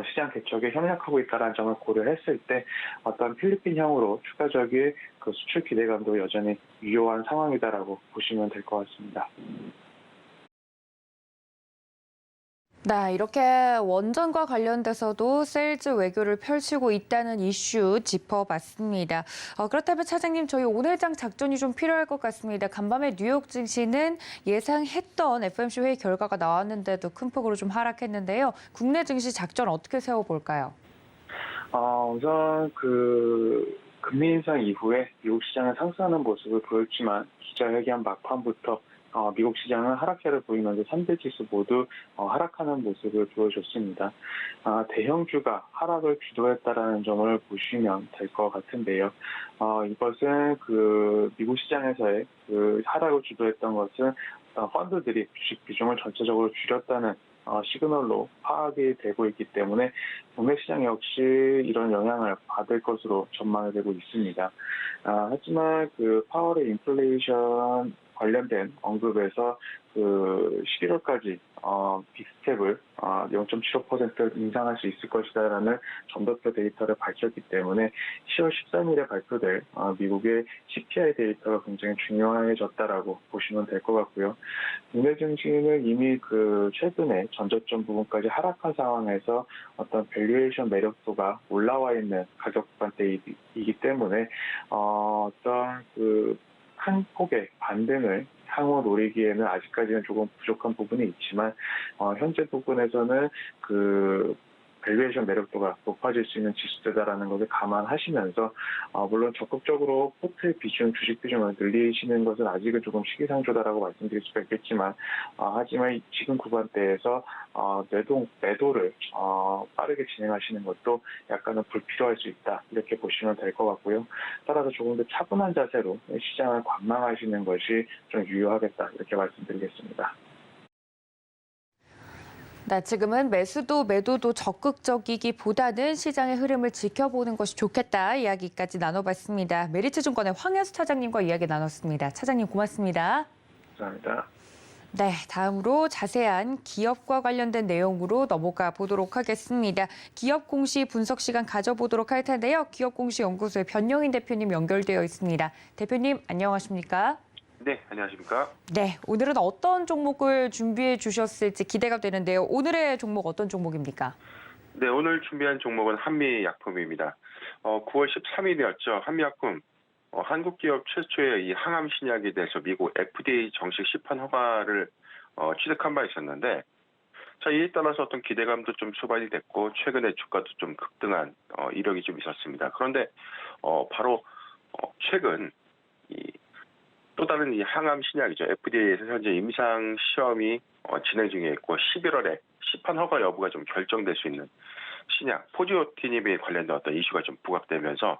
시장 개척에 협력하고 있다는 점을 고려했을 때 어떤 필리핀형으로 추가적인 그 수출 기대감도 여전히 유효한 상황이다라고 보시면 될 것 같습니다. 네, 이렇게 원전과 관련돼서도 세일즈 외교를 펼치고 있다는 이슈 짚어봤습니다. 그렇다면 차장님, 저희 오늘장 작전이 좀 필요할 것 같습니다. 간밤에 뉴욕 증시는 예상했던 FOMC 회의 결과가 나왔는데도 큰 폭으로 좀 하락했는데요. 국내 증시 작전 어떻게 세워볼까요? 우선 그 금리 인상 이후에 미국 시장은 상승하는 모습을 보였지만 기자회견 막판부터 미국 시장은 하락세를 보이면서 3대 지수 모두 하락하는 모습을 보여줬습니다. 대형주가 하락을 주도했다라는 점을 보시면 될 것 같은데요. 이것은 그 미국 시장에서의 그 하락을 주도했던 것은 펀드들이 주식 비중을 전체적으로 줄였다는 시그널로 파악이 되고 있기 때문에 국내 시장 역시 이런 영향을 받을 것으로 전망이 되고 있습니다. 하지만 그 파월의 인플레이션 관련된 언급에서 그 11월까지 빅스텝을 0.75% 인상할 수 있을 것이다라는 점도표 데이터를 밝혔기 때문에 10월 13일에 발표될 미국의 CPI 데이터가 굉장히 중요해졌다라고 보시면 될 것 같고요. 국내 증시는 이미 그 최근에 전저점 부분까지 하락한 상황에서 어떤 밸류에이션 매력도가 올라와 있는 가격 구간대이기 때문에 어떤 그 큰 폭의 반등을 향후 노리기에는 아직까지는 조금 부족한 부분이 있지만 현재 부분에서는 그 밸류에이션 매력도가 높아질 수 있는 지수대다라는 것을 감안하시면서 물론 적극적으로 포트의 비중, 주식 비중을 늘리시는 것은 아직은 조금 시기상조다라고 말씀드릴 수가 있겠지만 하지만 지금 구간대에서 매도를 빠르게 진행하시는 것도 약간은 불필요할 수 있다 이렇게 보시면 될 것 같고요. 따라서 조금 더 차분한 자세로 시장을 관망하시는 것이 좀 유효하겠다 이렇게 말씀드리겠습니다. 네, 지금은 매수도 매도도 적극적이기보다는 시장의 흐름을 지켜보는 것이 좋겠다 이야기까지 나눠봤습니다. 메리츠증권의 황현수 차장님과 이야기 나눴습니다. 차장님 고맙습니다. 감사합니다. 네, 다음으로 자세한 기업과 관련된 내용으로 넘어가 보도록 하겠습니다. 기업 공시 분석 시간 가져보도록 할 텐데요. 기업공시연구소의 변영인 대표님 연결되어 있습니다. 대표님 안녕하십니까? 네, 안녕하십니까? 네, 오늘은 어떤 종목을 준비해 주셨을지 기대가 되는데요. 오늘의 종목 어떤 종목입니까? 네, 오늘 준비한 종목은 한미약품입니다. 9월 13일이었죠. 한미약품 한국 기업 최초의 이 항암 신약에 대해서 미국 FDA 정식 시판 허가를 취득한 바 있었는데, 자, 이에 따라서 어떤 기대감도 좀 수반이 됐고 최근에 주가도 좀 급등한 이력이 좀 있었습니다. 그런데 바로 최근 또 다른 이 항암 신약이죠. FDA에서 현재 임상 시험이 진행 중에 있고 11월에 시판 허가 여부가 좀 결정될 수 있는 신약 포지오티닙에 관련된 어떤 이슈가 좀 부각되면서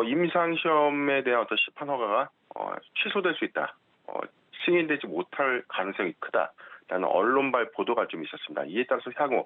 임상 시험에 대한 어떤 시판 허가가 취소될 수 있다, 승인되지 못할 가능성이 크다라는 언론발 보도가 좀 있었습니다. 이에 따라서 향후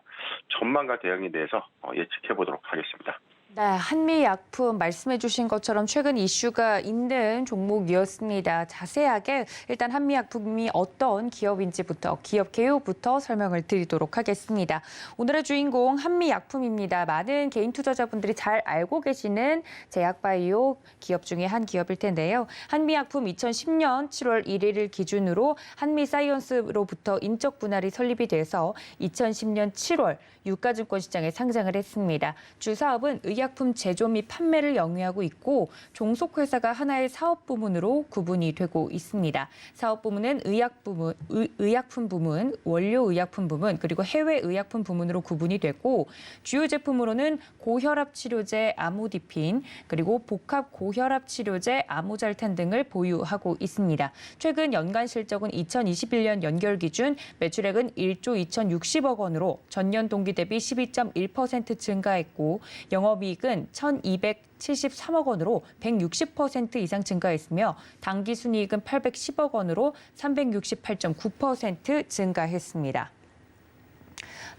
전망과 대응에 대해서 예측해 보도록 하겠습니다. 네, 한미약품 말씀해 주신 것처럼 최근 이슈가 있는 종목이었습니다. 자세하게 일단 한미약품이 어떤 기업인지부터, 기업 개요부터 설명을 드리도록 하겠습니다. 오늘의 주인공 한미약품입니다. 많은 개인 투자자분들이 잘 알고 계시는 제약바이오 기업 중에 한 기업일 텐데요. 한미약품 2010년 7월 1일을 기준으로 한미사이언스로부터 인적 분할이 설립이 돼서 2010년 7월 유가증권 시장에 상장을 했습니다. 주 사업은 의약품 제조 및 판매를 영위하고 있고 종속회사가 하나의 사업 부문으로 구분이 되고 있습니다. 사업 부문은 의약품 부문, 원료 의약품 부문, 그리고 해외 의약품 부문으로 구분이 되고 주요 제품으로는 고혈압 치료제 아모디핀, 그리고 복합 고혈압 치료제 아모잘탄 등을 보유하고 있습니다. 최근 연간 실적은 2021년 연결 기준 매출액은 1조 2,060억 원으로 전년 동기 대비 12.1% 증가했고 영업이익 순이익은 1,273억 원으로 160% 이상 증가했으며 당기순이익은 810억 원으로 368.9% 증가했습니다.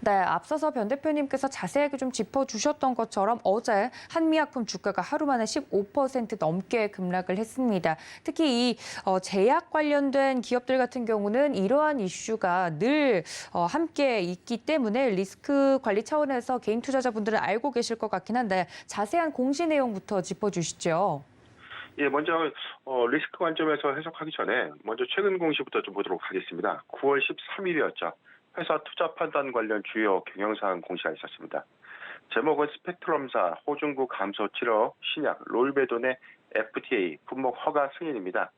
네, 앞서서 변 대표님께서 자세하게 좀 짚어주셨던 것처럼 어제 한미약품 주가가 하루 만에 15% 넘게 급락을 했습니다. 특히 이 제약 관련된 기업들 같은 경우는 이러한 이슈가 늘 함께 있기 때문에 리스크 관리 차원에서 개인 투자자분들은 알고 계실 것 같긴 한데 자세한 공시 내용부터 짚어주시죠. 예, 먼저 리스크 관점에서 해석하기 전에 먼저 최근 공시부터 좀 보도록 하겠습니다. 9월 13일이었죠. 회사 투자 판단 관련 주요 경영사항 공시가 있었습니다. 제목은 스펙트럼사 호중구 감소 치료 신약 롤베돈의 FDA 품목 허가 승인입니다.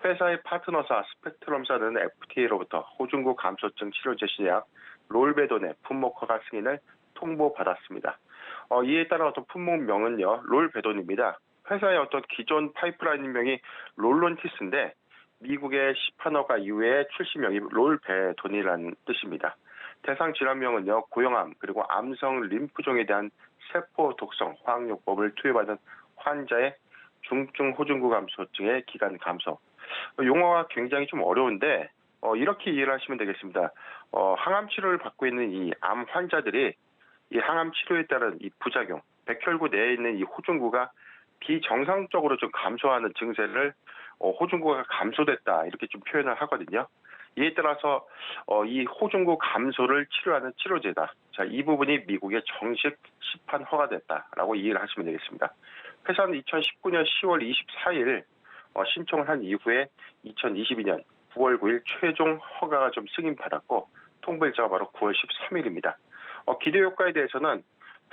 회사의 파트너사 스펙트럼사는 FDA로부터 호중구 감소증 치료제 신약 롤베돈의 품목 허가 승인을 통보받았습니다. 이에 따라 품목명은요 롤베돈입니다. 회사의 기존 파이프라인명이 롤론티스인데 미국의 시판허가 이후에 출시명이 롤베돈이라는 뜻입니다. 대상 질환명은요 고형암 그리고 암성 림프종에 대한 세포 독성 화학요법을 투여받은 환자의 중증 호중구 감소증의 기간 감소. 용어가 굉장히 좀 어려운데 이렇게 이해를 하시면 되겠습니다. 항암 치료를 받고 있는 이 암 환자들이 이 항암 치료에 따른 이 부작용, 백혈구 내에 있는 이 호중구가 비정상적으로 좀 감소하는 증세를 호중구가 감소됐다 이렇게 좀 표현을 하거든요. 이에 따라서 이 호중구 감소를 치료하는 치료제다. 자, 이 부분이 미국의 정식 시판 허가됐다라고 이해를 하시면 되겠습니다. 회사는 2019년 10월 24일 신청을 한 이후에 2022년 9월 9일 최종 허가가 좀 승인받았고 통보일자가 바로 9월 13일입니다. 기대 효과에 대해서는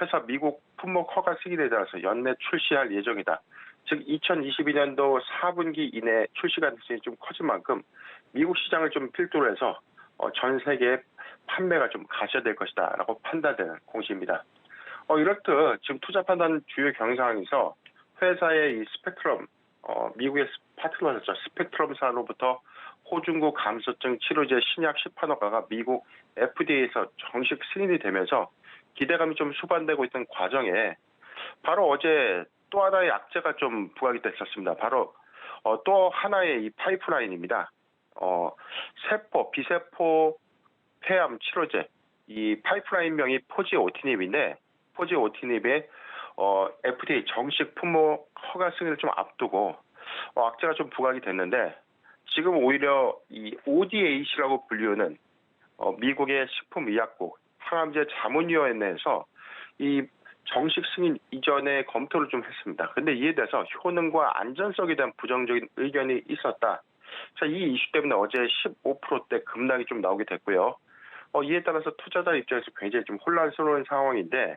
회사 미국 품목 허가 승인에 따라서 연내 출시할 예정이다. 즉 2022년도 4분기 이내 출시 가능성이 좀 커진 만큼 미국 시장을 좀 필두로 해서 전 세계 판매가 좀 가셔야될 것이다라고 판단되는 공시입니다. 이렇듯 지금 투자 판단 주요 경영상황에서 회사의 이 스펙트럼 미국의 파트너였죠. 스펙트럼사로부터 호중구 감소증 치료제 신약 시판허가가 미국 FDA에서 정식 승인이 되면서 기대감이 좀 수반되고 있던 과정에 바로 어제 또 하나의 악재가 좀 부각이 됐었습니다. 바로 또 하나의 이 파이프라인입니다. 비세포 폐암 치료제 이 파이프라인명이 포지오티닙인데 포지오티닙의 FDA 정식 품목 허가 승인을 좀 앞두고 악재가 좀 부각이 됐는데 지금 오히려 이 ODAC라고 불리우는 미국의 식품의약국 항암제 자문위원회에서 이 정식 승인 이전에 검토를 좀 했습니다. 그런데 이에 대해서 효능과 안전성에 대한 부정적인 의견이 있었다. 자, 이 이슈 때문에 어제 15%대 급락이 좀 나오게 됐고요. 이에 따라서 투자자 입장에서 굉장히 좀 혼란스러운 상황인데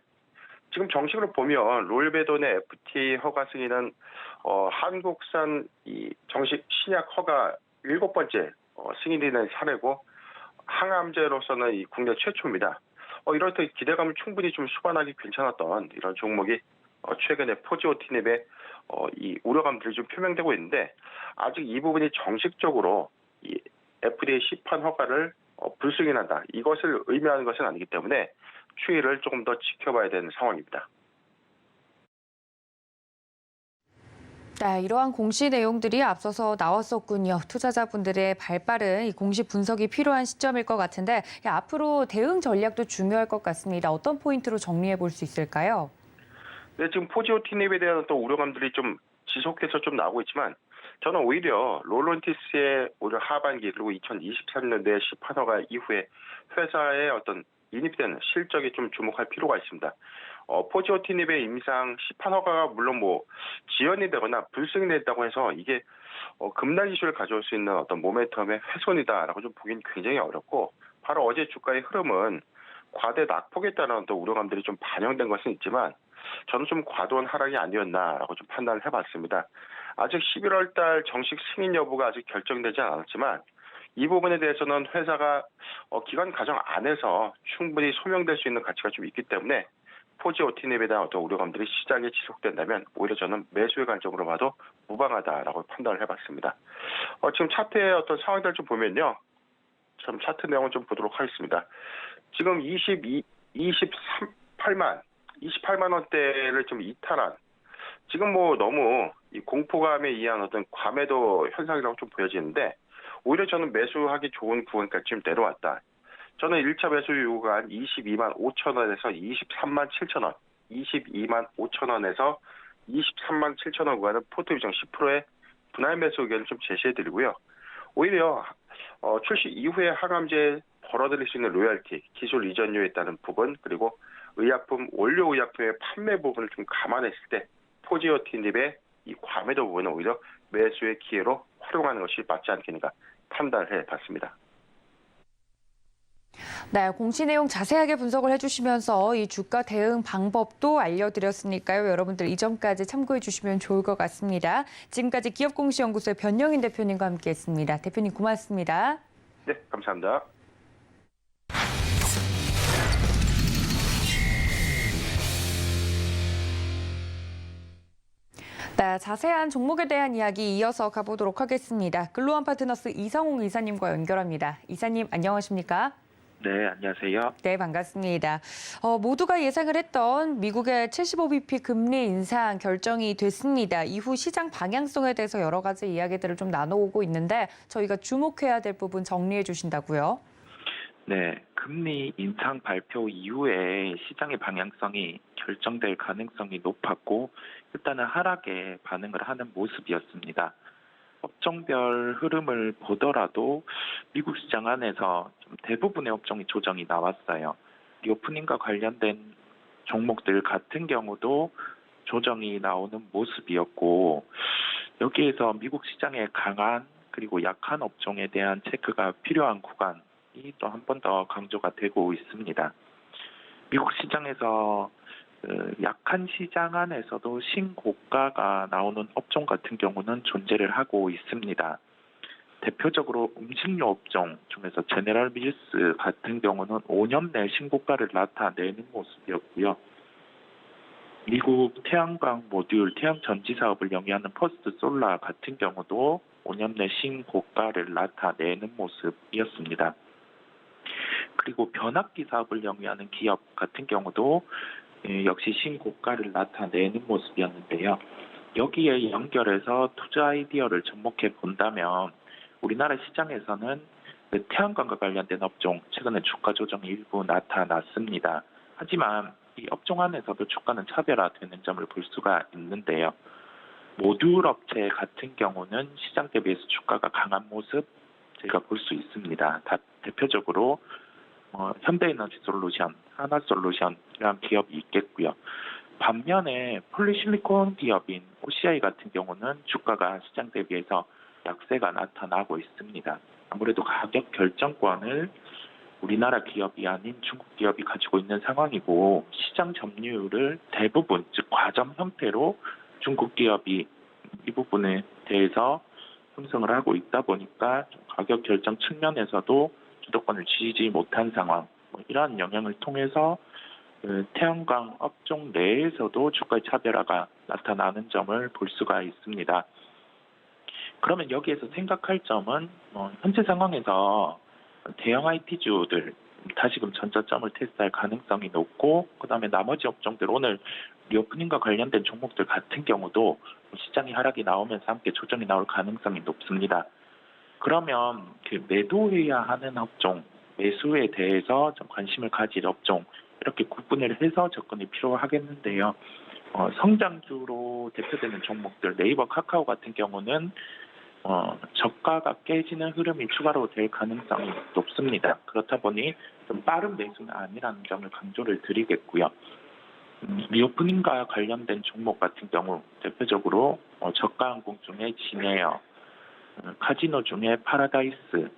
지금 정식으로 보면 롤베돈의 FDA 허가 승인은 한국산 이 정식 신약 허가 7번째 승인이 된 사례고 항암제로서는 이 국내 최초입니다. 이럴 때 기대감을 충분히 좀 수반하기 괜찮았던 이런 종목이 최근에 포지오티닙의 이 우려감들이 좀 표명되고 있는데 아직 이 부분이 정식적으로 이 FDA 시판 허가를 불승인한다. 이것을 의미하는 것은 아니기 때문에 추이를 조금 더 지켜봐야 되는 상황입니다. 네, 이러한 공시 내용들이 앞서서 나왔었군요. 투자자분들의 발빠른 이 공시 분석이 필요한 시점일 것 같은데 앞으로 대응 전략도 중요할 것 같습니다. 어떤 포인트로 정리해 볼 수 있을까요? 네, 지금 포지오티닙에 대한 또 우려감들이 좀 지속해서 좀 나오고 있지만 저는 오히려 롤론티스의 오히려 하반기 그리고 2023년도에 시판허가 이후에 회사의 인입되는 실적에 좀 주목할 필요가 있습니다. 포지오티닙의 임상 시판허가가 물론 지연이 되거나 불승인됐다고 해서 이게 급락 이슈를 가져올 수 있는 모멘텀의 훼손이다라고 좀 보기는 굉장히 어렵고 바로 어제 주가의 흐름은 과대 낙폭에 따른 또 우려감들이 좀 반영된 것은 있지만 저는 좀 과도한 하락이 아니었나라고 좀 판단을 해봤습니다. 아직 11월 달 정식 승인 여부가 아직 결정되지 않았지만 이 부분에 대해서는 회사가 기간 과정 안에서 충분히 소명될 수 있는 가치가 좀 있기 때문에 포지오티닙에 대한 우려감들이 시장에 지속된다면 오히려 저는 매수의 관점으로 봐도 무방하다라고 판단을 해봤습니다. 지금 차트의 상황들을 좀 보면요. 좀 차트 내용을 좀 보도록 하겠습니다. 지금 28만 28만 원대를 좀 이탈한 지금 뭐 너무 이 공포감에 의한 어떤 과매도 현상이라고 좀 보여지는데 오히려 저는 매수하기 좋은 구간까지 지금 내려왔다. 저는 1차 매수 구간 22만 5천 원에서 23만 7천 원, 22만 5천 원에서 23만 7천 원 구간은 포트 비중 10%의 분할 매수 의견을 좀 제시해드리고요. 오히려 출시 이후에 하감제에 벌어들일 수 있는 로열티, 기술 이전료에 따른 부분, 그리고 의약품, 원료 의약품의 판매 부분을 좀 감안했을 때 포지오틴립의 이 과매도 부분은 오히려 매수의 기회로 활용하는 것이 맞지 않겠는가 판단을 해봤습니다. 네, 공시 내용 자세하게 분석을 해주시면서 이 주가 대응 방법도 알려드렸으니까요. 여러분들 이 점까지 참고해 주시면 좋을 것 같습니다. 지금까지 기업공시연구소의 변영인 대표님과 함께했습니다. 대표님 고맙습니다. 네, 감사합니다. 네, 자세한 종목에 대한 이야기 이어서 가보도록 하겠습니다. 글로원 파트너스 이성웅 이사님과 연결합니다. 이사님 안녕하십니까? 네, 안녕하세요. 네, 반갑습니다. 모두가 예상을 했던 미국의 75bp 금리 인상 결정이 됐습니다. 이후 시장 방향성에 대해서 여러 가지 이야기들을 좀 나눠오고 있는데 저희가 주목해야 될 부분 정리해 주신다고요? 네, 금리 인상 발표 이후에 시장의 방향성이 결정될 가능성이 높았고 일단은 하락에 반응을 하는 모습이었습니다. 업종별 흐름을 보더라도 미국 시장 안에서 좀 대부분의 업종이 조정이 나왔어요. 리오프닝과 관련된 종목들 같은 경우도 조정이 나오는 모습이었고 여기에서 미국 시장의 강한 그리고 약한 업종에 대한 체크가 필요한 구간이 또 한 번 더 강조가 되고 있습니다. 미국 시장에서 약한 시장 안에서도 신고가가 나오는 업종 같은 경우는 존재를 하고 있습니다. 대표적으로 음식료 업종 중에서 제네럴 밀스 같은 경우는 5년 내 신고가를 나타내는 모습이었고요. 미국 태양광 모듈, 태양 전지 사업을 영위하는 퍼스트 솔라 같은 경우도 5년 내 신고가를 나타내는 모습이었습니다. 그리고 변압기 사업을 영위하는 기업 같은 경우도 역시 신고가를 나타내는 모습이었는데요. 여기에 연결해서 투자 아이디어를 접목해 본다면 우리나라 시장에서는 태양광과 관련된 업종 최근에 주가 조정이 일부 나타났습니다. 하지만 이 업종 안에서도 주가는 차별화되는 점을 볼 수가 있는데요. 모듈 업체 같은 경우는 시장 대비해서 주가가 강한 모습 저희가 볼 수 있습니다. 대표적으로 현대에너지 솔루션, 하나솔루션이라는 기업이 있겠고요. 반면에 폴리실리콘 기업인 OCI 같은 경우는 주가가 시장 대비해서 약세가 나타나고 있습니다. 아무래도 가격 결정권을 우리나라 기업이 아닌 중국 기업이 가지고 있는 상황이고 시장 점유율을 대부분 즉 과점 형태로 중국 기업이 이 부분에 대해서 형성을 하고 있다 보니까 가격 결정 측면에서도 주도권을 쥐지 못한 상황, 이러한 영향을 통해서 태양광 업종 내에서도 주가의 차별화가 나타나는 점을 볼 수가 있습니다. 그러면 여기에서 생각할 점은 현재 상황에서 대형 IT주들 다시금 전저점을 테스트할 가능성이 높고 그다음에 나머지 업종들 오늘 리오프닝과 관련된 종목들 같은 경우도 시장이 하락이 나오면서 함께 조정이 나올 가능성이 높습니다. 그러면 매도해야 하는 업종, 매수에 대해서 좀 관심을 가질 업종 이렇게 구분을 해서 접근이 필요하겠는데요. 성장주로 대표되는 종목들 네이버, 카카오 같은 경우는 저가가 깨지는 흐름이 추가로 될 가능성이 높습니다. 그렇다 보니 좀 빠른 매수는 아니라는 점을 강조를 드리겠고요. 리오프닝과 관련된 종목 같은 경우 대표적으로 저가 항공 중에 진에어, 카지노 중에 파라다이스,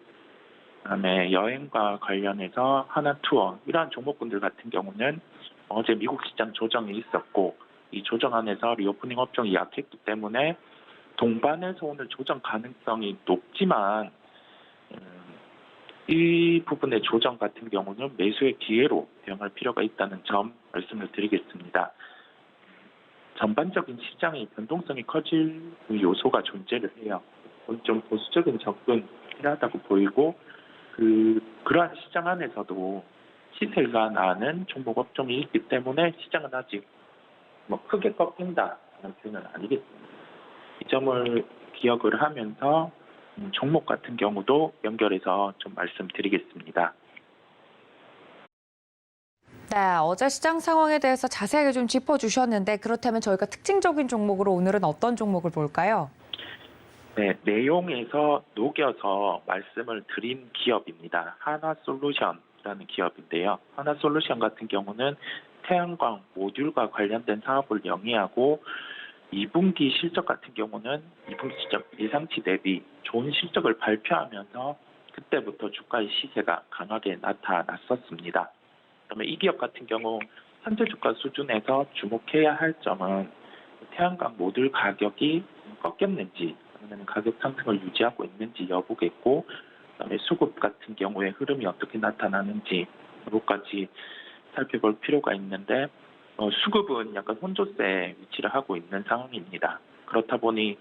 그다음에 여행과 관련해서 하나투어 이러한 종목군들 같은 경우는 어제 미국 시장 조정이 있었고 이 조정 안에서 리오프닝 업종이 약했기 때문에 동반해서 오늘 조정 가능성이 높지만 이 부분의 조정 같은 경우는 매수의 기회로 대응할 필요가 있다는 점 말씀을 드리겠습니다. 전반적인 시장의 변동성이 커질 요소가 존재를 해요. 좀 보수적인 접근 필요하다고 보이고 그러한 시장 안에서도 시세가 나는 종목 업종이 있기 때문에 시장은 아직 크게 꺾인다는 표현은 아니겠습니다. 이 점을 기억을 하면서 종목 같은 경우도 연결해서 좀 말씀드리겠습니다. 네, 어제 시장 상황에 대해서 자세하게 좀 짚어주셨는데 그렇다면 저희가 특징적인 종목으로 오늘은 어떤 종목을 볼까요? 네, 내용에서 녹여서 말씀을 드린 기업입니다. 하나솔루션이라는 기업인데요. 하나솔루션 같은 경우는 태양광 모듈과 관련된 사업을 영위하고 2분기 실적 같은 경우는 2분기 실적 예상치 대비 좋은 실적을 발표하면서 그때부터 주가의 시세가 강하게 나타났었습니다. 그러면 이 기업 같은 경우 현재 주가 수준에서 주목해야 할 점은 태양광 모듈 가격이 꺾였는지 아니면 가격 상승을 유지하고 있는지 여부겠고, 그다음에 수급 같은 경우에 흐름이 어떻게 나타나는지 여부까지 살펴볼 필요가 있는데 수급은 약간 혼조세에 위치를 하고 있는 상황입니다. 그렇다 보니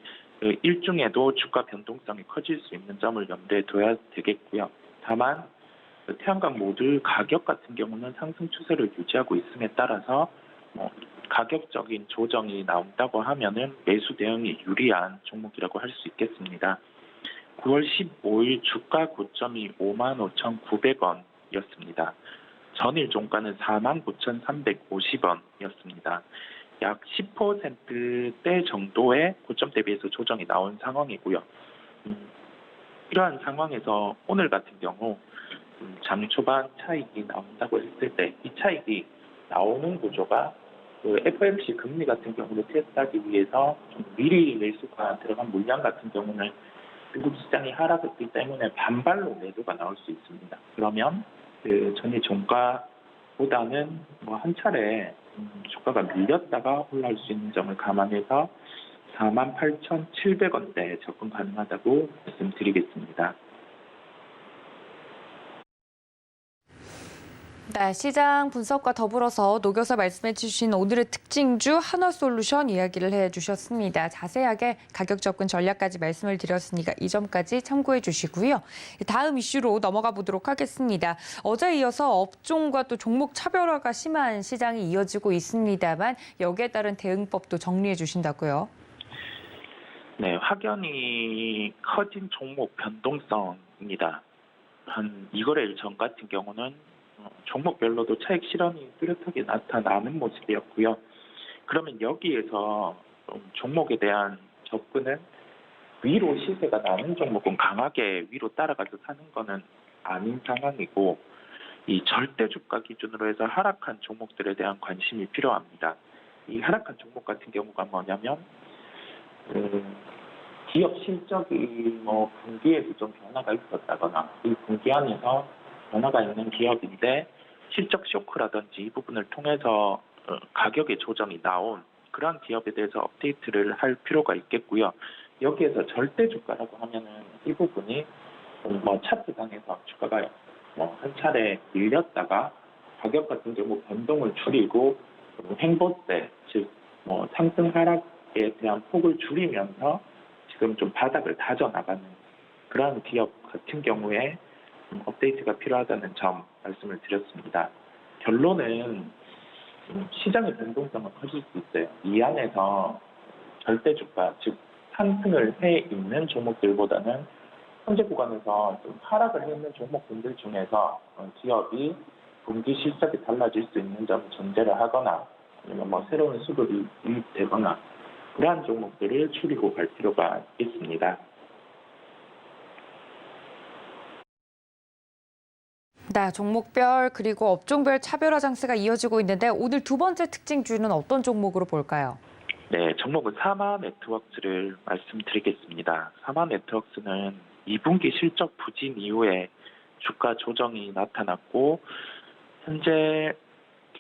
일중에도 주가 변동성이 커질 수 있는 점을 염두에 둬야 되겠고요. 다만 태양광 모듈 가격 같은 경우는 상승 추세를 유지하고 있음에 따라서 가격적인 조정이 나온다고 하면은 매수 대응이 유리한 종목이라고 할 수 있겠습니다. 9월 15일 주가 고점이 55,900원이었습니다. 전일 종가는 49,350원이었습니다. 약 10%대 정도의 고점 대비해서 조정이 나온 상황이고요. 이러한 상황에서 오늘 같은 경우 장 초반 차익이 나온다고 했을 때 이 차익이 나오는 구조가 FOMC 금리 같은 경우를 테스트하기 위해서 좀 미리 매수가 들어간 물량 같은 경우는 미국 시장이 하락했기 때문에 반발로 매도가 나올 수 있습니다. 그러면 전일 종가보다는 한 차례 주가가 밀렸다가 올라올 수 있는 점을 감안해서 48,700원대에 접근 가능하다고 말씀드리겠습니다. 네, 시장 분석과 더불어서 녹여서 말씀해 주신 오늘의 특징주 하나솔루션 이야기를 해주셨습니다. 자세하게 가격 접근 전략까지 말씀을 드렸으니까 이 점까지 참고해 주시고요. 다음 이슈로 넘어가 보도록 하겠습니다. 어제 이어서 업종과 또 종목 차별화가 심한 시장이 이어지고 있습니다만 여기에 따른 대응법도 정리해 주신다고요? 네, 확연히 커진 종목 변동성입니다. 한 2거래일 전 같은 경우는 종목별로도 차익 실현이 뚜렷하게 나타나는 모습이었고요. 그러면 여기에서 종목에 대한 접근은 위로 시세가 나는 종목은 강하게 위로 따라가서 사는 거는 아닌 상황이고, 이 절대 주가 기준으로 해서 하락한 종목들에 대한 관심이 필요합니다. 이 하락한 종목 같은 경우가 뭐냐면 기업 실적이 분기에도 좀 변화가 있었다거나 이 분기 안에서 변화가 있는 기업인데 실적 쇼크라든지 이 부분을 통해서 가격의 조정이 나온 그러한 기업에 대해서 업데이트를 할 필요가 있겠고요. 여기에서 절대 주가라고 하면은 이 부분이 차트상에서 주가가 한 차례 밀렸다가 가격 같은 경우 변동을 줄이고 횡보세, 즉 상승 하락에 대한 폭을 줄이면서 지금 좀 바닥을 다져나가는 그러한 기업 같은 경우에 업데이트가 필요하다는 점 말씀을 드렸습니다. 결론은 시장의 변동성은 커질 수 있어요. 이 안에서 절대 주가, 즉 상승을 해 있는 종목들보다는 현재 구간에서 좀 하락을 해 있는 종목군들 중에서 기업이 분기 실적이 달라질 수 있는 점을 전제를 하거나 아니면 새로운 수급이 유입되거나 그러한 종목들을 추리고 갈 필요가 있습니다. 네, 종목별 그리고 업종별 차별화 장세가 이어지고 있는데 오늘 두 번째 특징주는 어떤 종목으로 볼까요? 네, 종목은 사마 네트워크를 말씀드리겠습니다. 사마 네트워크는 2분기 실적 부진 이후에 주가 조정이 나타났고 현재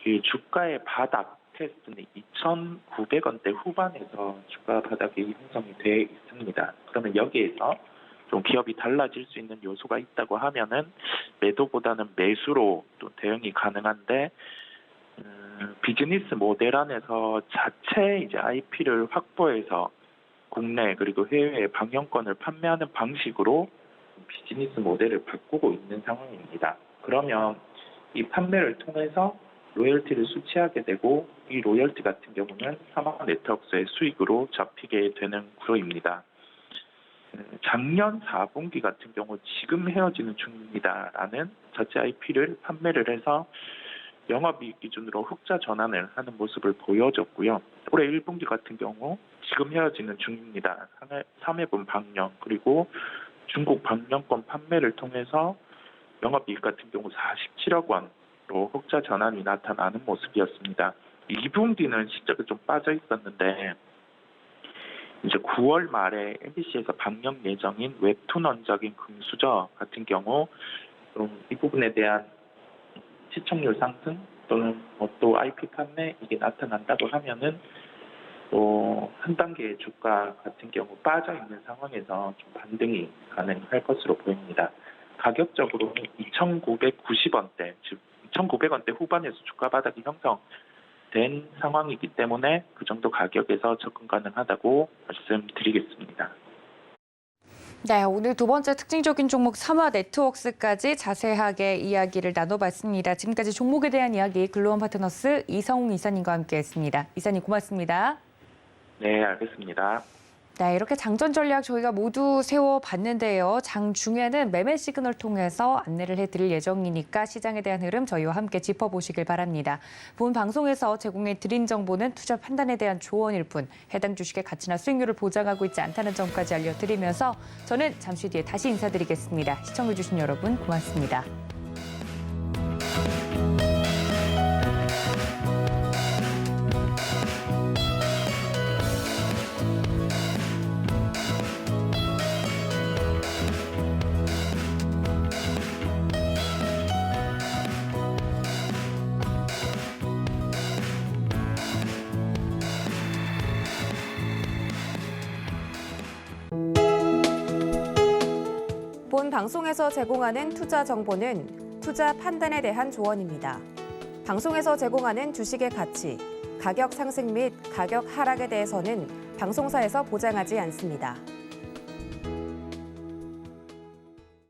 그 주가의 바닥 테스트는 2,900원대 후반에서 주가 바닥이 형성이 되어 있습니다. 그러면 여기에서 좀 기업이 달라질 수 있는 요소가 있다고 하면은 매도보다는 매수로 또 대응이 가능한데 비즈니스 모델 안에서 자체 이제 IP를 확보해서 국내 그리고 해외 방영권을 판매하는 방식으로 비즈니스 모델을 바꾸고 있는 상황입니다. 그러면 이 판매를 통해서 로열티를 수취하게 되고 이 로열티 같은 경우는 사마 네트워크의 수익으로 잡히게 되는 구조입니다. 작년 4분기 같은 경우 지금 헤어지는 중입니다라는 저체 IP를 판매를 해서 영업이익 기준으로 흑자 전환을 하는 모습을 보여줬고요. 올해 1분기 같은 경우 지금 헤어지는 중입니다. 3회분 방영 그리고 중국 방영권 판매를 통해서 영업이익 같은 경우 47억 원으로 흑자 전환이 나타나는 모습이었습니다. 2분기는 실적이 좀 빠져 있었는데 이제 9월 말에 MBC에서 방영 예정인 웹툰 원작인 금수저 같은 경우 이 부분에 대한 시청률 상승 또는 또 IP 판매 이게 나타난다고 하면은 또 한 단계의 주가 같은 경우 빠져 있는 상황에서 좀 반등이 가능할 것으로 보입니다. 가격적으로는 2,990원대, 즉 2,900원대 후반에서 주가 바닥이 형성된 상황이기 때문에 그 정도 가격에서 접근 가능하다고 말씀드리겠습니다. 네, 오늘 두 번째 특징적인 종목 사마 네트워크스까지 자세하게 이야기를 나눠봤습니다. 지금까지 종목에 대한 이야기 글로원 파트너스 이성웅 이사님과 함께했습니다. 이사님 고맙습니다. 네, 알겠습니다. 네, 이렇게 장전 전략 저희가 모두 세워봤는데요. 장중에는 매매 시그널 통해서 안내를 해드릴 예정이니까 시장에 대한 흐름 저희와 함께 짚어보시길 바랍니다. 본 방송에서 제공해드린 정보는 투자 판단에 대한 조언일 뿐 해당 주식의 가치나 수익률을 보장하고 있지 않다는 점까지 알려드리면서 저는 잠시 뒤에 다시 인사드리겠습니다. 시청해주신 여러분 고맙습니다. 본 방송에서 제공하는 투자 정보는 투자 판단에 대한 조언입니다. 방송에서 제공하는 주식의 가치, 가격 상승 및 가격 하락에 대해서는 방송사에서 보장하지 않습니다.